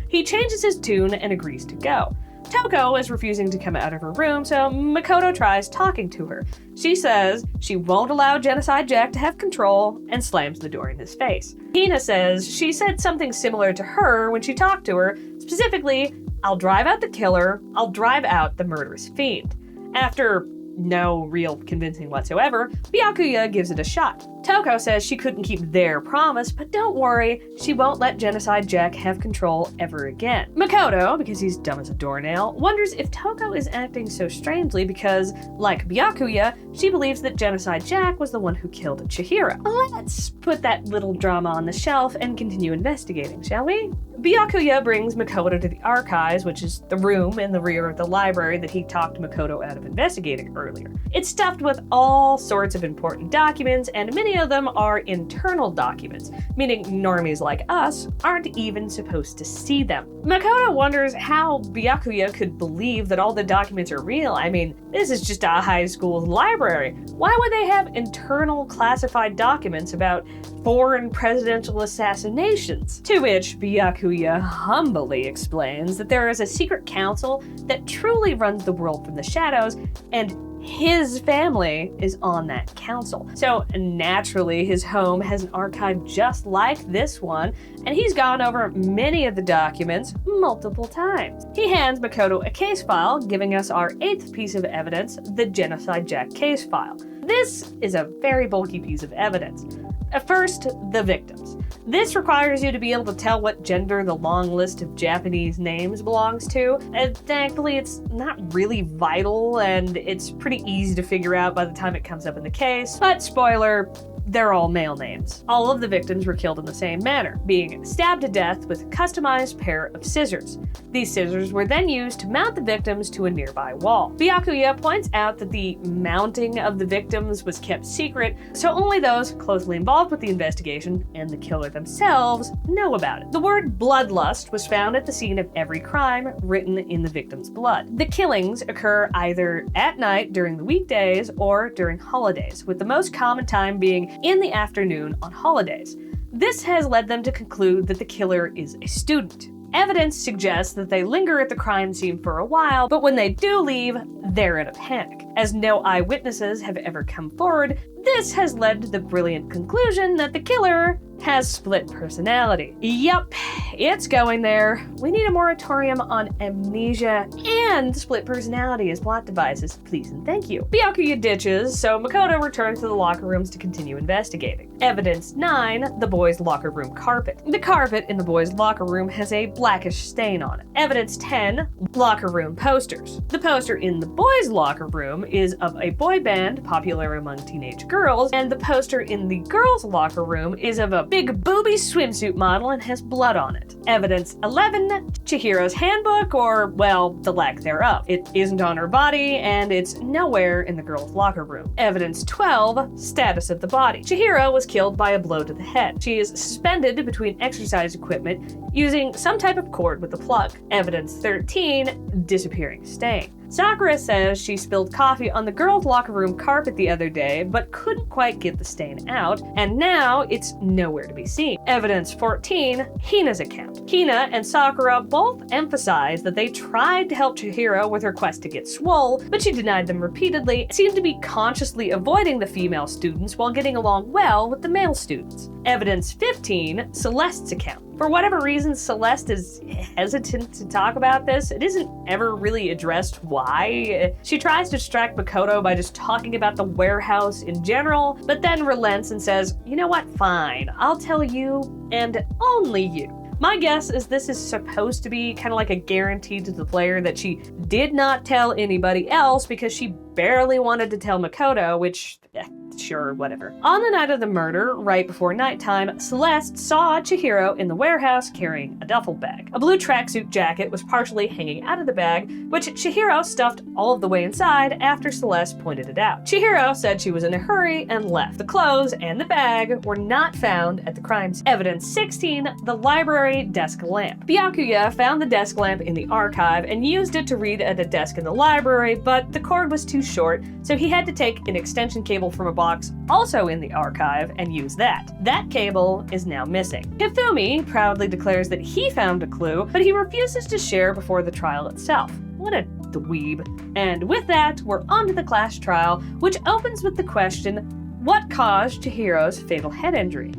he changes his tune and agrees to go. Toko is refusing to come out of her room, so Makoto tries talking to her. She says she won't allow Genocide Jack to have control and slams the door in his face. Hina says she said something similar to her when she talked to her, specifically, "I'll drive out the killer, I'll drive out the murderous fiend." After no real convincing whatsoever, Byakuya gives it a shot. Toko says she couldn't keep their promise, but don't worry, she won't let Genocide Jack have control ever again. Makoto, because he's dumb as a doornail, wonders if Toko is acting so strangely because, like Byakuya, she believes that Genocide Jack was the one who killed Chihiro. Let's put that little drama on the shelf and continue investigating, shall we? Byakuya brings Makoto to the archives, which is the room in the rear of the library that he talked Makoto out of investigating earlier. It's stuffed with all sorts of important documents, and many of them are internal documents, meaning normies like us aren't even supposed to see them. Makoto wonders how Byakuya could believe that all the documents are real. I mean, this is just a high school library. Why would they have internal classified documents about foreign presidential assassinations? To which Byakuya humbly explains that there is a secret council that truly runs the world from the shadows, and his family is on that council. So naturally, his home has an archive just like this one, and he's gone over many of the documents multiple times. He hands Makoto a case file, giving us our 8th piece of evidence, the Genocide Jack case file. This is a very bulky piece of evidence. First, the victims. This requires you to be able to tell what gender the long list of Japanese names belongs to, and thankfully it's not really vital and it's pretty easy to figure out by the time it comes up in the case, but spoiler, they're all male names. All of the victims were killed in the same manner, being stabbed to death with a customized pair of scissors. These scissors were then used to mount the victims to a nearby wall. Byakuya points out that the mounting of the victims was kept secret, so only those closely involved with the investigation and the killer themselves know about it. The word bloodlust was found at the scene of every crime, written in the victim's blood. The killings occur either at night during the weekdays or during holidays, with the most common time being in the afternoon on holidays. This has led them to conclude that the killer is a student. Evidence suggests that they linger at the crime scene for a while, but when they do leave, they're in a panic. As no eyewitnesses have ever come forward, this has led to the brilliant conclusion that the killer has split personality. Yup, it's going there. We need a moratorium on amnesia and split personality as plot devices, please and thank you. Byakuya ditches, so Makoto returns to the locker rooms to continue investigating. Evidence 9, the boys' locker room carpet. The carpet in the boys' locker room has a blackish stain on it. Evidence 10, locker room posters. The poster in the boys' locker room is of a boy band popular among teenage girls, and the poster in the girls' locker room is of a big booby swimsuit model and has blood on it. Evidence 11, Chihiro's handbook, or, well, the lack thereof. It isn't on her body, and it's nowhere in the girls' locker room. Evidence 12, status of the body. Chihiro was killed by a blow to the head. She is suspended between exercise equipment using some type of cord with a plug. Evidence 13, disappearing stain. Sakura says she spilled coffee on the girls' locker room carpet the other day, but couldn't quite get the stain out, and now it's nowhere to be seen. Evidence 14, Hina's account. Hina and Sakura both emphasize that they tried to help Chihiro with her quest to get swole, but she denied them repeatedly, and seemed to be consciously avoiding the female students while getting along well with the male students. Evidence 15, Celeste's account. For whatever reason, Celeste is hesitant to talk about this. It isn't ever really addressed why. She tries to distract Makoto by just talking about the warehouse in general, but then relents and says, you know what, fine, I'll tell you, and only you. My guess is this is supposed to be kind of like a guarantee to the player that she did not tell anybody else because she barely wanted to tell Makoto, which, sure, whatever. On the night of the murder, right before nighttime, Celeste saw Chihiro in the warehouse carrying a duffel bag. A blue tracksuit jacket was partially hanging out of the bag, which Chihiro stuffed all of the way inside after Celeste pointed it out. Chihiro said she was in a hurry and left. The clothes and the bag were not found at the crime scene. Evidence 16, the library desk lamp. Byakuya found the desk lamp in the archive and used it to read at a desk in the library, but the cord was too short, so he had to take an extension cable from a box also in the archive and use that. That cable is now missing. Hifumi proudly declares that he found a clue, but he refuses to share before the trial itself. What a dweeb. And with that, we're on to the class trial, which opens with the question, what caused Chihiro's fatal head injury?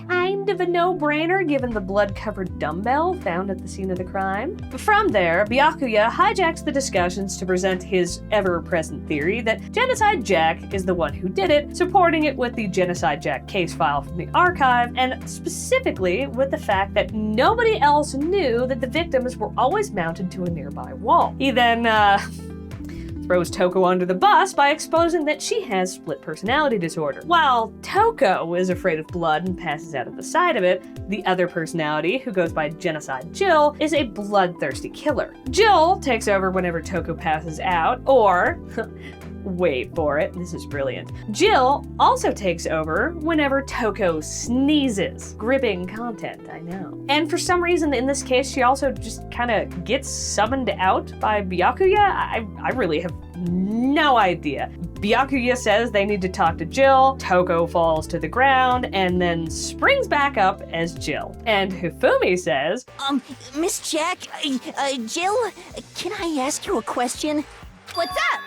Kind of a no-brainer given the blood-covered dumbbell found at the scene of the crime. From there, Byakuya hijacks the discussions to present his ever-present theory that Genocide Jack is the one who did it, supporting it with the Genocide Jack case file from the archive, and specifically with the fact that nobody else knew that the victims were always mounted to a nearby wall. He then, throws Toko under the bus by exposing that she has split personality disorder. While Toko is afraid of blood and passes out at the sight of it, the other personality, who goes by Genocide Jill, is a bloodthirsty killer. Jill takes over whenever Toko passes out, or wait for it, this is brilliant. Jill also takes over whenever Toko sneezes. Gripping content, I know. And for some reason in this case, she also just kind of gets summoned out by Byakuya. I really have no idea. Byakuya says they need to talk to Jill, Toko falls to the ground, and then springs back up as Jill. And Hifumi says, Miss Jack, Jill, can I ask you a question? What's up?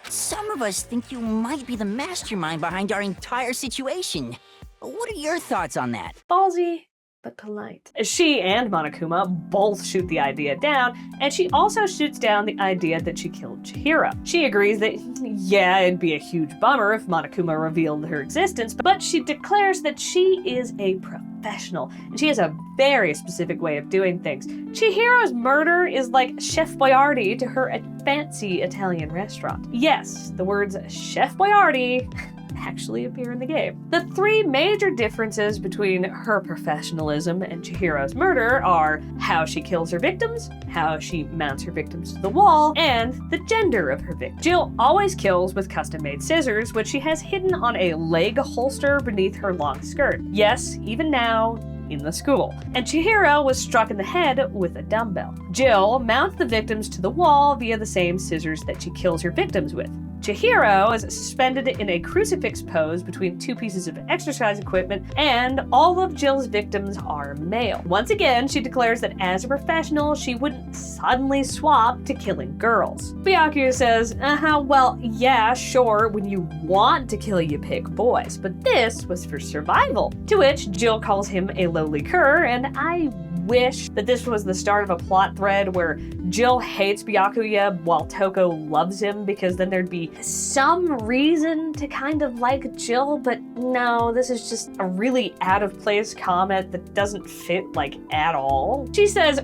Some of us think you might be the mastermind behind our entire situation. What are your thoughts on that? ballsy, but polite. She and Monokuma both shoot the idea down, and she also shoots down the idea that she killed Chihiro. She agrees that, yeah, it'd be a huge bummer if Monokuma revealed her existence, but she declares that she is a professional, and she has a very specific way of doing things. Chihiro's murder is like Chef Boyardee to her fancy Italian restaurant. Yes, the words Chef Boyardee actually appear in the game. The three major differences between her professionalism and Chihiro's murder are how she kills her victims, how she mounts her victims to the wall, and the gender of her victim. Jill always kills with custom-made scissors, which she has hidden on a leg holster beneath her long skirt. Yes, even now, in the school. And Chihiro was struck in the head with a dumbbell. Jill mounts the victims to the wall via the same scissors that she kills her victims with. Chihiro is suspended in a crucifix pose between two pieces of exercise equipment, and all of Jill's victims are male. Once again, she declares that as a professional, she wouldn't suddenly swap to killing girls. Byakuya says, well, yeah, sure, when you want to kill, you pick boys, but this was for survival. To which Jill calls him a lowly cur, and I wish that this was the start of a plot thread where Jill hates Byakuya while Toko loves him, because then there'd be some reason to kind of like Jill, but no, this is just a really out-of-place comment that doesn't fit, like, at all. She says,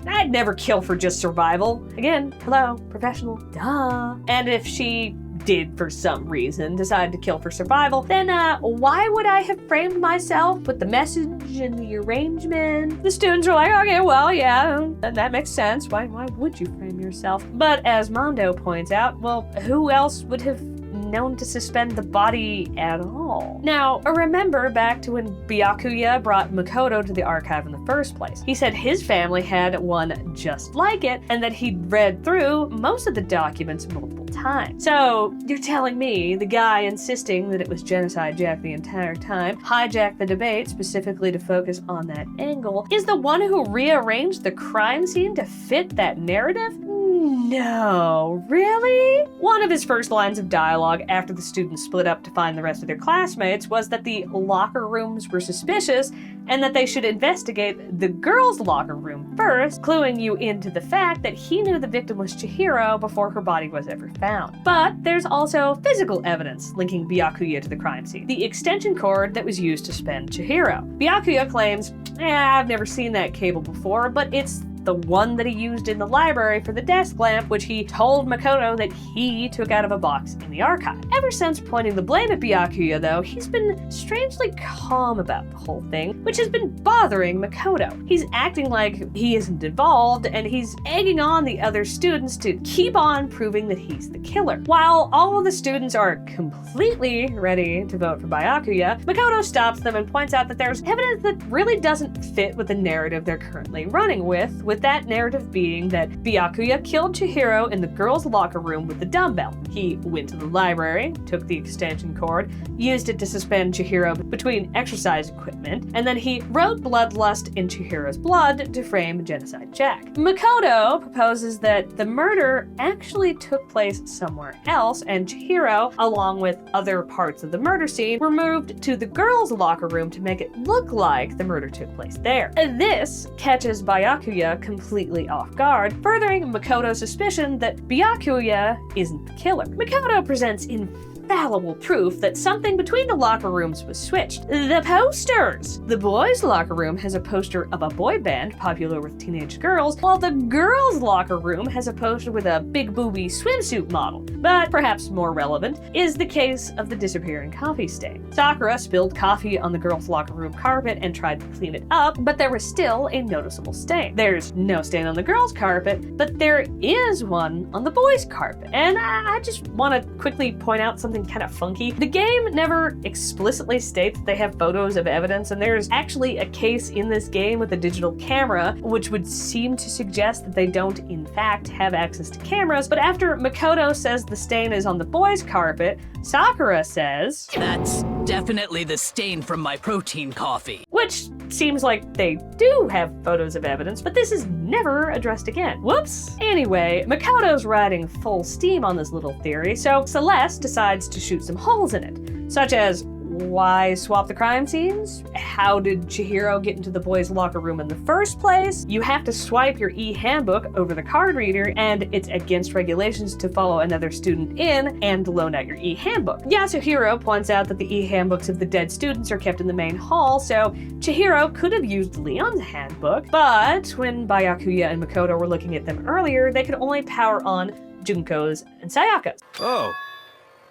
I'd never kill for just survival. Again, hello, professional, duh. And if she did for some reason decide to kill for survival, then why would I have framed myself with the message and the arrangement? The students are like, okay, well, yeah, that makes sense. Why would you frame yourself? But as Mondo points out, well, who else would have known to suspend the body at all? Now, remember back to when Byakuya brought Makoto to the archive in the first place. He said his family had one just like it, and that he'd read through most of the documents multiple times. So, you're telling me the guy insisting that it was Genocide Jack the entire time, hijacked the debate specifically to focus on that angle, is the one who rearranged the crime scene to fit that narrative? No, really? One of his first lines of dialogue after the students split up to find the rest of their classmates was that the locker rooms were suspicious and that they should investigate the girls' locker room first, cluing you into the fact that he knew the victim was Chihiro before her body was ever found. But there's also physical evidence linking Byakuya to the crime scene. The extension cord that was used to suspend Chihiro. Byakuya claims, I've never seen that cable before, but it's the one that he used in the library for the desk lamp, which he told Makoto that he took out of a box in the archive. Ever since pointing the blame at Byakuya, though, he's been strangely calm about the whole thing, which has been bothering Makoto. He's acting like he isn't involved, and he's egging on the other students to keep on proving that he's the killer. While all of the students are completely ready to vote for Byakuya, Makoto stops them and points out that there's evidence that really doesn't fit with the narrative they're currently running with that narrative being that Byakuya killed Chihiro in the girls' locker room with the dumbbell. He went to the library, took the extension cord, used it to suspend Chihiro between exercise equipment, and then he wrote bloodlust in Chihiro's blood to frame Genocide Jack. Makoto proposes that the murder actually took place somewhere else, and Chihiro, along with other parts of the murder scene, were moved to the girls' locker room to make it look like the murder took place there. This catches Byakuya completely off guard, furthering Makoto's suspicion that Byakuya isn't the killer. Makoto presents infallible proof that something between the locker rooms was switched. The posters! The boys' locker room has a poster of a boy band popular with teenage girls, while the girls' locker room has a poster with a big booby swimsuit model. But perhaps more relevant is the case of the disappearing coffee stain. Sakura spilled coffee on the girls' locker room carpet and tried to clean it up, but there was still a noticeable stain. There's no stain on the girls' carpet, but there is one on the boys' carpet. And I just want to quickly point out something kind of funky. The game never explicitly states that they have photos of evidence, and there's actually a case in this game with a digital camera, which would seem to suggest that they don't in fact have access to cameras. But after Makoto says the stain is on the boys' carpet, Sakura says, "That's definitely the stain from my protein coffee." Which seems like they do have photos of evidence, but this is never addressed again. Whoops. Anyway, Makoto's riding full steam on this little theory, so Celeste decides to shoot some holes in it, such as why swap the crime scenes? How did Chihiro get into the boys' locker room in the first place? You have to swipe your e-handbook over the card reader, and it's against regulations to follow another student in and loan out your e-handbook. Yasuhiro points out that the e-handbooks of the dead students are kept in the main hall, so Chihiro could have used Leon's handbook, but when Byakuya and Makoto were looking at them earlier, they could only power on Junko's and Sayaka's. Oh.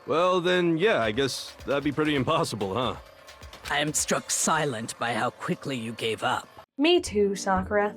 Well, then, yeah, I guess that'd be pretty impossible, huh? I am struck silent by how quickly you gave up. Me too, Sakura.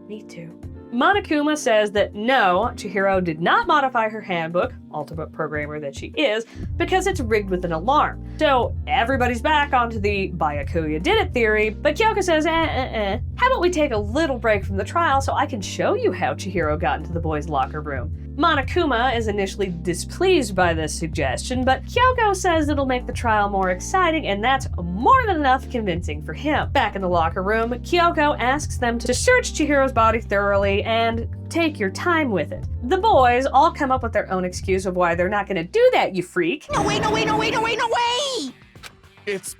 Me too. Monokuma says that no, Chihiro did not modify her handbook, ultimate programmer that she is, because it's rigged with an alarm. So everybody's back onto the Byakuya did it theory, but Kyoko says, how about we take a little break from the trial so I can show you how Chihiro got into the boys' locker room? Monokuma is initially displeased by this suggestion, but Kyoko says it'll make the trial more exciting, and that's more than enough convincing for him. Back in the locker room, Kyoko asks them to search Chihiro's body thoroughly and take your time with it. The boys all come up with their own excuse of why they're not gonna do that, you freak. No way, no way, no way, no way, no way! It's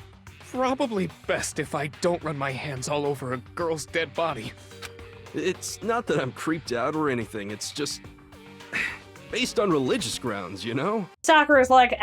probably best if I don't run my hands all over a girl's dead body. It's not that I'm creeped out or anything, it's just based on religious grounds, you know? Sakura's like,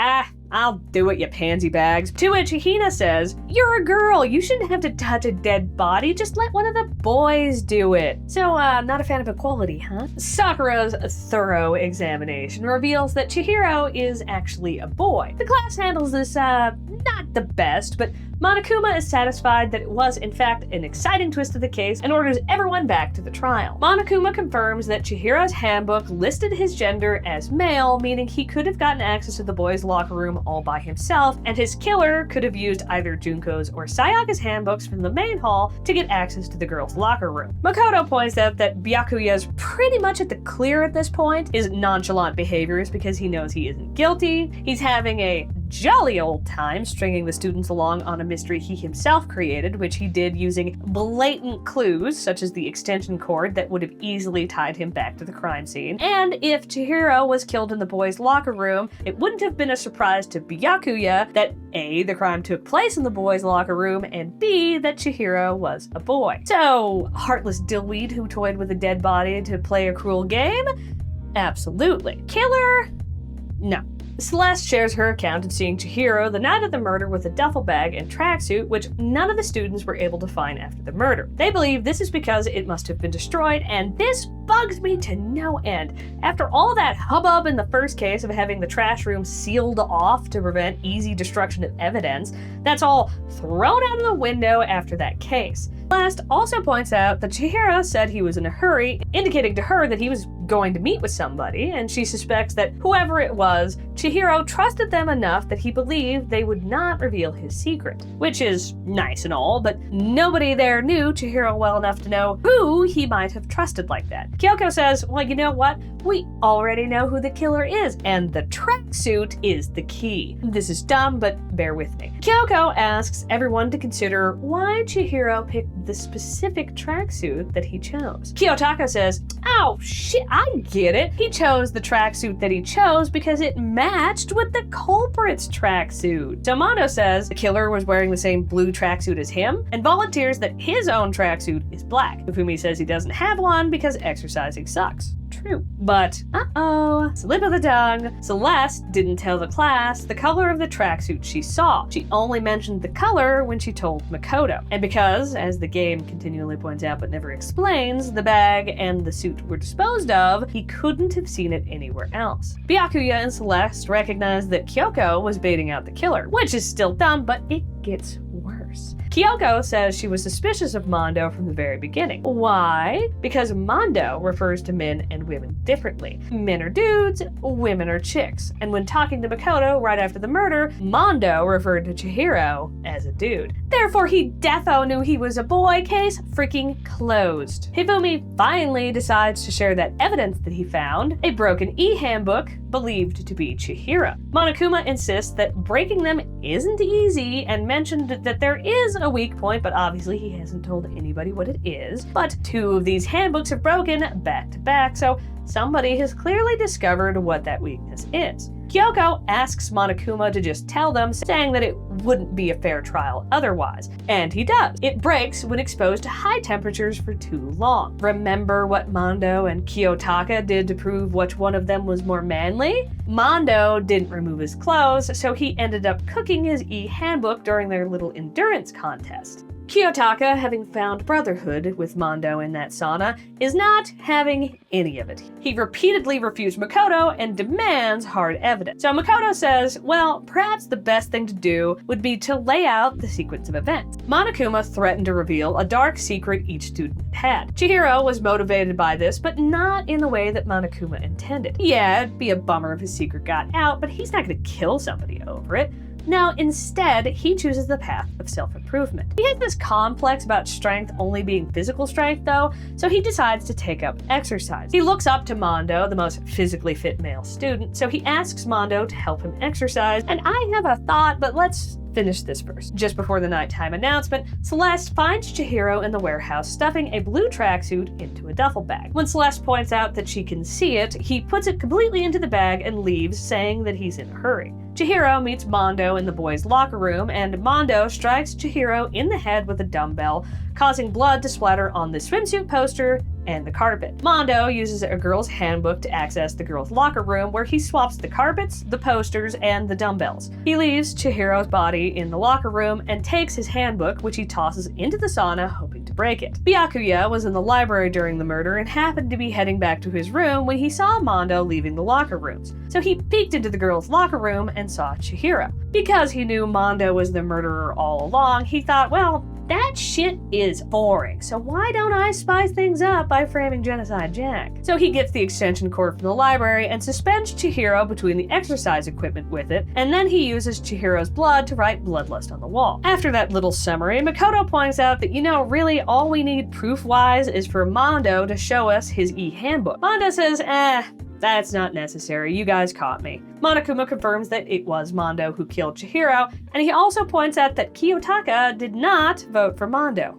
I'll do it, you pansy bags. To which Hina says, you're a girl, you shouldn't have to touch a dead body, just let one of the boys do it. So, not a fan of equality, huh? Sakura's thorough examination reveals that Chihiro is actually a boy. The class handles this, not the best, but Monokuma is satisfied that it was, in fact, an exciting twist of the case and orders everyone back to the trial. Monokuma confirms that Chihiro's handbook listed his gender as male, meaning he could have gotten access to the boys' locker room all by himself, and his killer could have used either Junko's or Sayaka's handbooks from the main hall to get access to the girls' locker room. Makoto points out that Byakuya's pretty much at the clear at this point. His nonchalant behavior is because he knows he isn't guilty. He's having a jolly old time stringing the students along on a mystery he himself created, which he did using blatant clues, such as the extension cord that would have easily tied him back to the crime scene. And if Chihiro was killed in the boys' locker room, it wouldn't have been a surprise to Byakuya that A, the crime took place in the boys' locker room, and B, that Chihiro was a boy. So, heartless dillweed who toyed with a dead body to play a cruel game? Absolutely. Killer? No. Celeste shares her account of seeing Chihiro the night of the murder with a duffel bag and tracksuit, which none of the students were able to find after the murder. They believe this is because it must have been destroyed, and this bugs me to no end. After all that hubbub in the first case of having the trash room sealed off to prevent easy destruction of evidence, that's all thrown out of the window after that case. Celeste also points out that Chihiro said he was in a hurry, indicating to her that he was going to meet with somebody, and she suspects that whoever it was, Chihiro trusted them enough that he believed they would not reveal his secret. Which is nice and all, but nobody there knew Chihiro well enough to know who he might have trusted like that. Kyoko says, well, you know what? We already know who the killer is, and the tracksuit is the key. This is dumb, but bear with me. Kyoko asks everyone to consider why Chihiro picked the specific tracksuit that he chose. Kiyotaka says, oh shit, I get it. He chose the tracksuit that he chose because it matched with the culprit's tracksuit. So Mondo says the killer was wearing the same blue tracksuit as him and volunteers that his own tracksuit is black. Ufumi says he doesn't have one because exercising sucks. True. But, slip of the tongue. Celeste didn't tell the class the color of the tracksuit she saw. She only mentioned the color when she told Makoto. And because, as the game continually points out but never explains, the bag and the suit were disposed of, he couldn't have seen it anywhere else. Byakuya and Celeste recognize that Kyoko was baiting out the killer, which is still dumb, but it gets worse. Kyoko says she was suspicious of Mondo from the very beginning. Why? Because Mondo refers to men and women differently. Men are dudes, women are chicks. And when talking to Makoto right after the murder, Mondo referred to Chihiro as a dude. Therefore, he defo knew he was a boy. Case freaking closed. Hifumi finally decides to share that evidence that he found, a broken e-handbook believed to be Chihiro. Monokuma insists that breaking them isn't easy and mentioned that there is a weak point, but obviously he hasn't told anybody what it is. But 2 of these handbooks have broken back to back, so somebody has clearly discovered what that weakness is. Kyoko asks Monokuma to just tell them, saying that it wouldn't be a fair trial otherwise. And he does. It breaks when exposed to high temperatures for too long. Remember what Mondo and Kiyotaka did to prove which one of them was more manly? Mondo didn't remove his clothes, so he ended up cooking his e-handbook during their little endurance contest. Kiyotaka, having found brotherhood with Mondo in that sauna, is not having any of it. He repeatedly refused Makoto and demands hard evidence. So Makoto says, well, perhaps the best thing to do would be to lay out the sequence of events. Monokuma threatened to reveal a dark secret each student had. Chihiro was motivated by this, but not in the way that Monokuma intended. Yeah, it'd be a bummer if his secret got out, but he's not going to kill somebody over it. Now, instead, he chooses the path of self-improvement. He has this complex about strength only being physical strength, though, so he decides to take up exercise. He looks up to Mondo, the most physically fit male student, so he asks Mondo to help him exercise, and I have a thought, but let's finish this first. Just before the nighttime announcement, Celeste finds Chihiro in the warehouse stuffing a blue tracksuit into a duffel bag. When Celeste points out that she can see it, he puts it completely into the bag and leaves, saying that he's in a hurry. Chihiro meets Mondo in the boys' locker room, and Mondo strikes Chihiro in the head with a dumbbell, causing blood to splatter on the swimsuit poster and the carpet. Mondo uses a girl's handbook to access the girls' locker room, where he swaps the carpets, the posters, and the dumbbells. He leaves Chihiro's body in the locker room and takes his handbook, which he tosses into the sauna, hoping to break it. Byakuya was in the library during the murder and happened to be heading back to his room when he saw Mondo leaving the locker rooms. So he peeked into the girls' locker room and saw Chihiro. Because he knew Mondo was the murderer all along, he thought, well, that shit is boring, so why don't I spice things up by framing Genocide Jack? So he gets the extension cord from the library and suspends Chihiro between the exercise equipment with it, and then he uses Chihiro's blood to write bloodlust on the wall. After that little summary, Makoto points out that, really all we need proof-wise is for Mondo to show us his e-handbook. Mondo says, that's not necessary, you guys caught me. Monokuma confirms that it was Mondo who killed Chihiro, and he also points out that Kiyotaka did not vote for Mondo.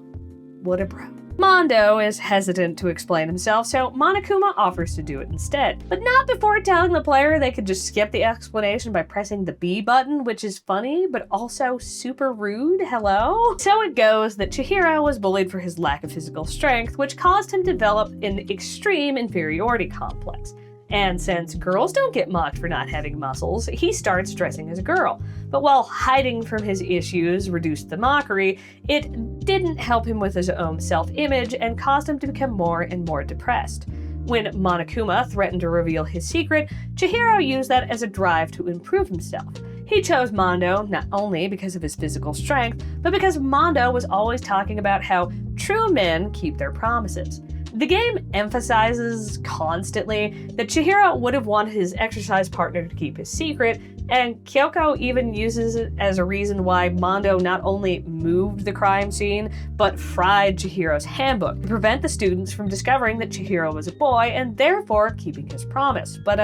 What a bro. Mondo is hesitant to explain himself, so Monokuma offers to do it instead. But not before telling the player they could just skip the explanation by pressing the B button, which is funny, but also super rude. Hello? So it goes that Chihiro was bullied for his lack of physical strength, which caused him to develop an extreme inferiority complex. And since girls don't get mocked for not having muscles, he starts dressing as a girl. But while hiding from his issues reduced the mockery, it didn't help him with his own self-image and caused him to become more and more depressed. When Monokuma threatened to reveal his secret, Chihiro used that as a drive to improve himself. He chose Mondo not only because of his physical strength, but because Mondo was always talking about how true men keep their promises. The game emphasizes constantly that Chihiro would have wanted his exercise partner to keep his secret, and Kyoko even uses it as a reason why Mondo not only moved the crime scene, but fried Chihiro's handbook to prevent the students from discovering that Chihiro was a boy and therefore keeping his promise. But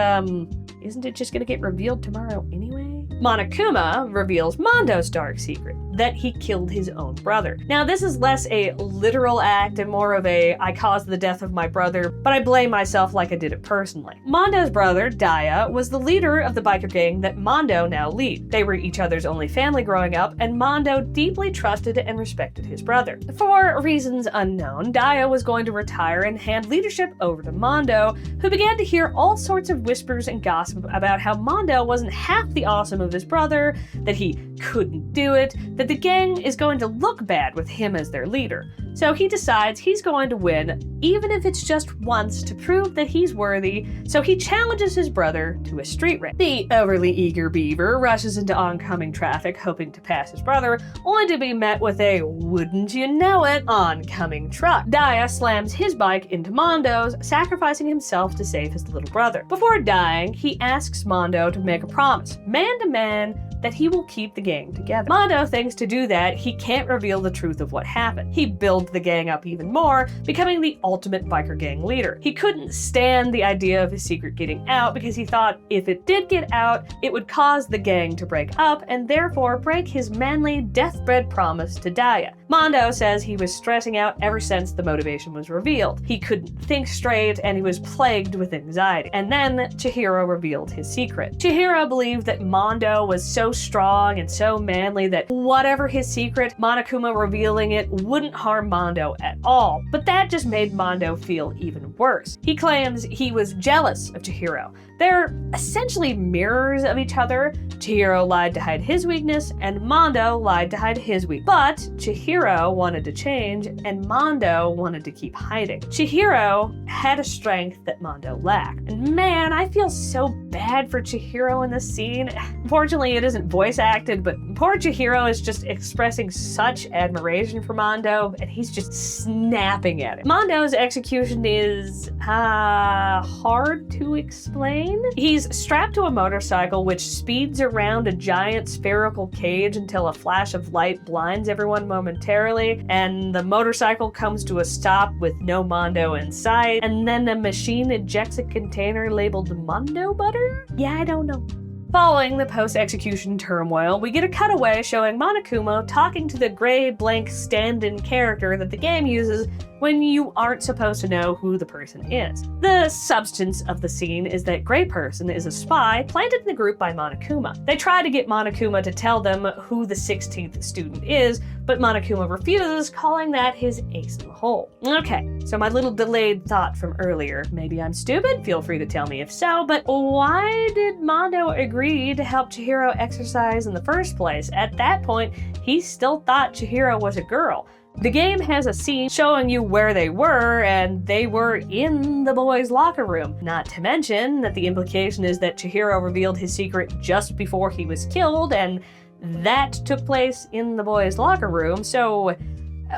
isn't it just gonna get revealed tomorrow anyway? Monokuma reveals Mondo's dark secret, that he killed his own brother. Now, this is less a literal act and more of a, I caused the death of my brother, but I blame myself like I did it personally. Mondo's brother, Daya, was the leader of the biker gang that Mondo now leads. They were each other's only family growing up, and Mondo deeply trusted and respected his brother. For reasons unknown, Daya was going to retire and hand leadership over to Mondo, who began to hear all sorts of whispers and gossip about how Mondo wasn't half the awesome of his brother, that he couldn't do it, that the gang is going to look bad with him as their leader. So he decides he's going to win, even if it's just once, to prove that he's worthy, so he challenges his brother to a street race. The overly eager beaver rushes into oncoming traffic hoping to pass his brother, only to be met with a wouldn't you know it oncoming truck. Daya slams his bike into Mondo's, sacrificing himself to save his little brother. Before dying, he asks Mondo to make a promise, man to man, that he will keep the gang together. Mondo thinks to do that, he can't reveal the truth of what happened. He builds the gang up even more, becoming the ultimate biker gang leader. He couldn't stand the idea of his secret getting out because he thought if it did get out, it would cause the gang to break up and therefore break his manly deathbed promise to Daya. Mondo says he was stressing out ever since the motivation was revealed. He couldn't think straight and he was plagued with anxiety. And then Chihiro revealed his secret. Chihiro believed that Mondo was so strong and so manly that whatever his secret, Monokuma revealing it wouldn't harm Mondo at all. But that just made Mondo feel even worse. He claims he was jealous of Chihiro. They're essentially mirrors of each other. Chihiro lied to hide his weakness, and Mondo lied to hide his weakness. But Chihiro wanted to change, and Mondo wanted to keep hiding. Chihiro had a strength that Mondo lacked. And man, I feel so bad for Chihiro in this scene. Unfortunately, it isn't voice acted, but poor Chihiro is just expressing such admiration for Mondo, and he's just snapping at it. Mondo's execution is hard to explain. He's strapped to a motorcycle which speeds around a giant spherical cage until a flash of light blinds everyone momentarily, and the motorcycle comes to a stop with no Mondo in sight, and then the machine ejects a container labeled Mondo Butter? Yeah, I don't know. Following the post-execution turmoil, we get a cutaway showing Monokuma talking to the gray blank stand-in character that the game uses when you aren't supposed to know who the person is. The substance of the scene is that Gray Person is a spy planted in the group by Monokuma. They try to get Monokuma to tell them who the 16th student is, but Monokuma refuses, calling that his ace in the hole. Okay, so my little delayed thought from earlier, maybe I'm stupid, feel free to tell me if so, but why did Mondo agree to help Chihiro exercise in the first place? At that point, he still thought Chihiro was a girl. The game has a scene showing you where they were, and they were in the boys' locker room. Not to mention that the implication is that Chihiro revealed his secret just before he was killed, and that took place in the boys' locker room, so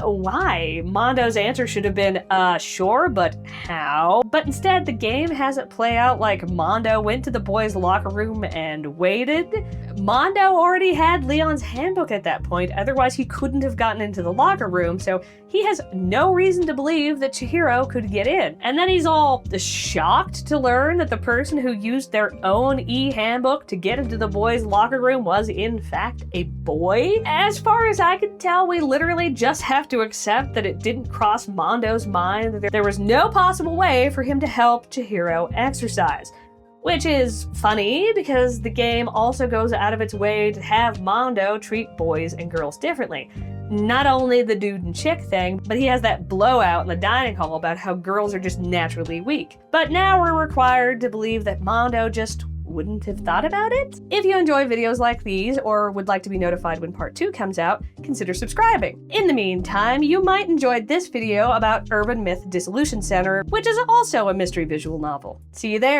why? Mondo's answer should have been, sure, but how? But instead, the game has it play out like Mondo went to the boys' locker room and waited. Mondo already had Leon's handbook at that point, otherwise he couldn't have gotten into the locker room, so he has no reason to believe that Chihiro could get in. And then he's all shocked to learn that the person who used their own e-handbook to get into the boys' locker room was, in fact, a boy. As far as I can tell, we literally just have to accept that it didn't cross Mondo's mind that there was no possible way for him to help Chihiro exercise. Which is funny because the game also goes out of its way to have Mondo treat boys and girls differently. not only the dude and chick thing, but he has that blowout in the dining hall about how girls are just naturally weak. But now we're required to believe that Mondo just wouldn't have thought about it? If you enjoy videos like these or would like to be notified when part 2 comes out, consider subscribing. In the meantime, you might enjoy this video about Urban Myth Dissolution Center, which is also a mystery visual novel. See you there!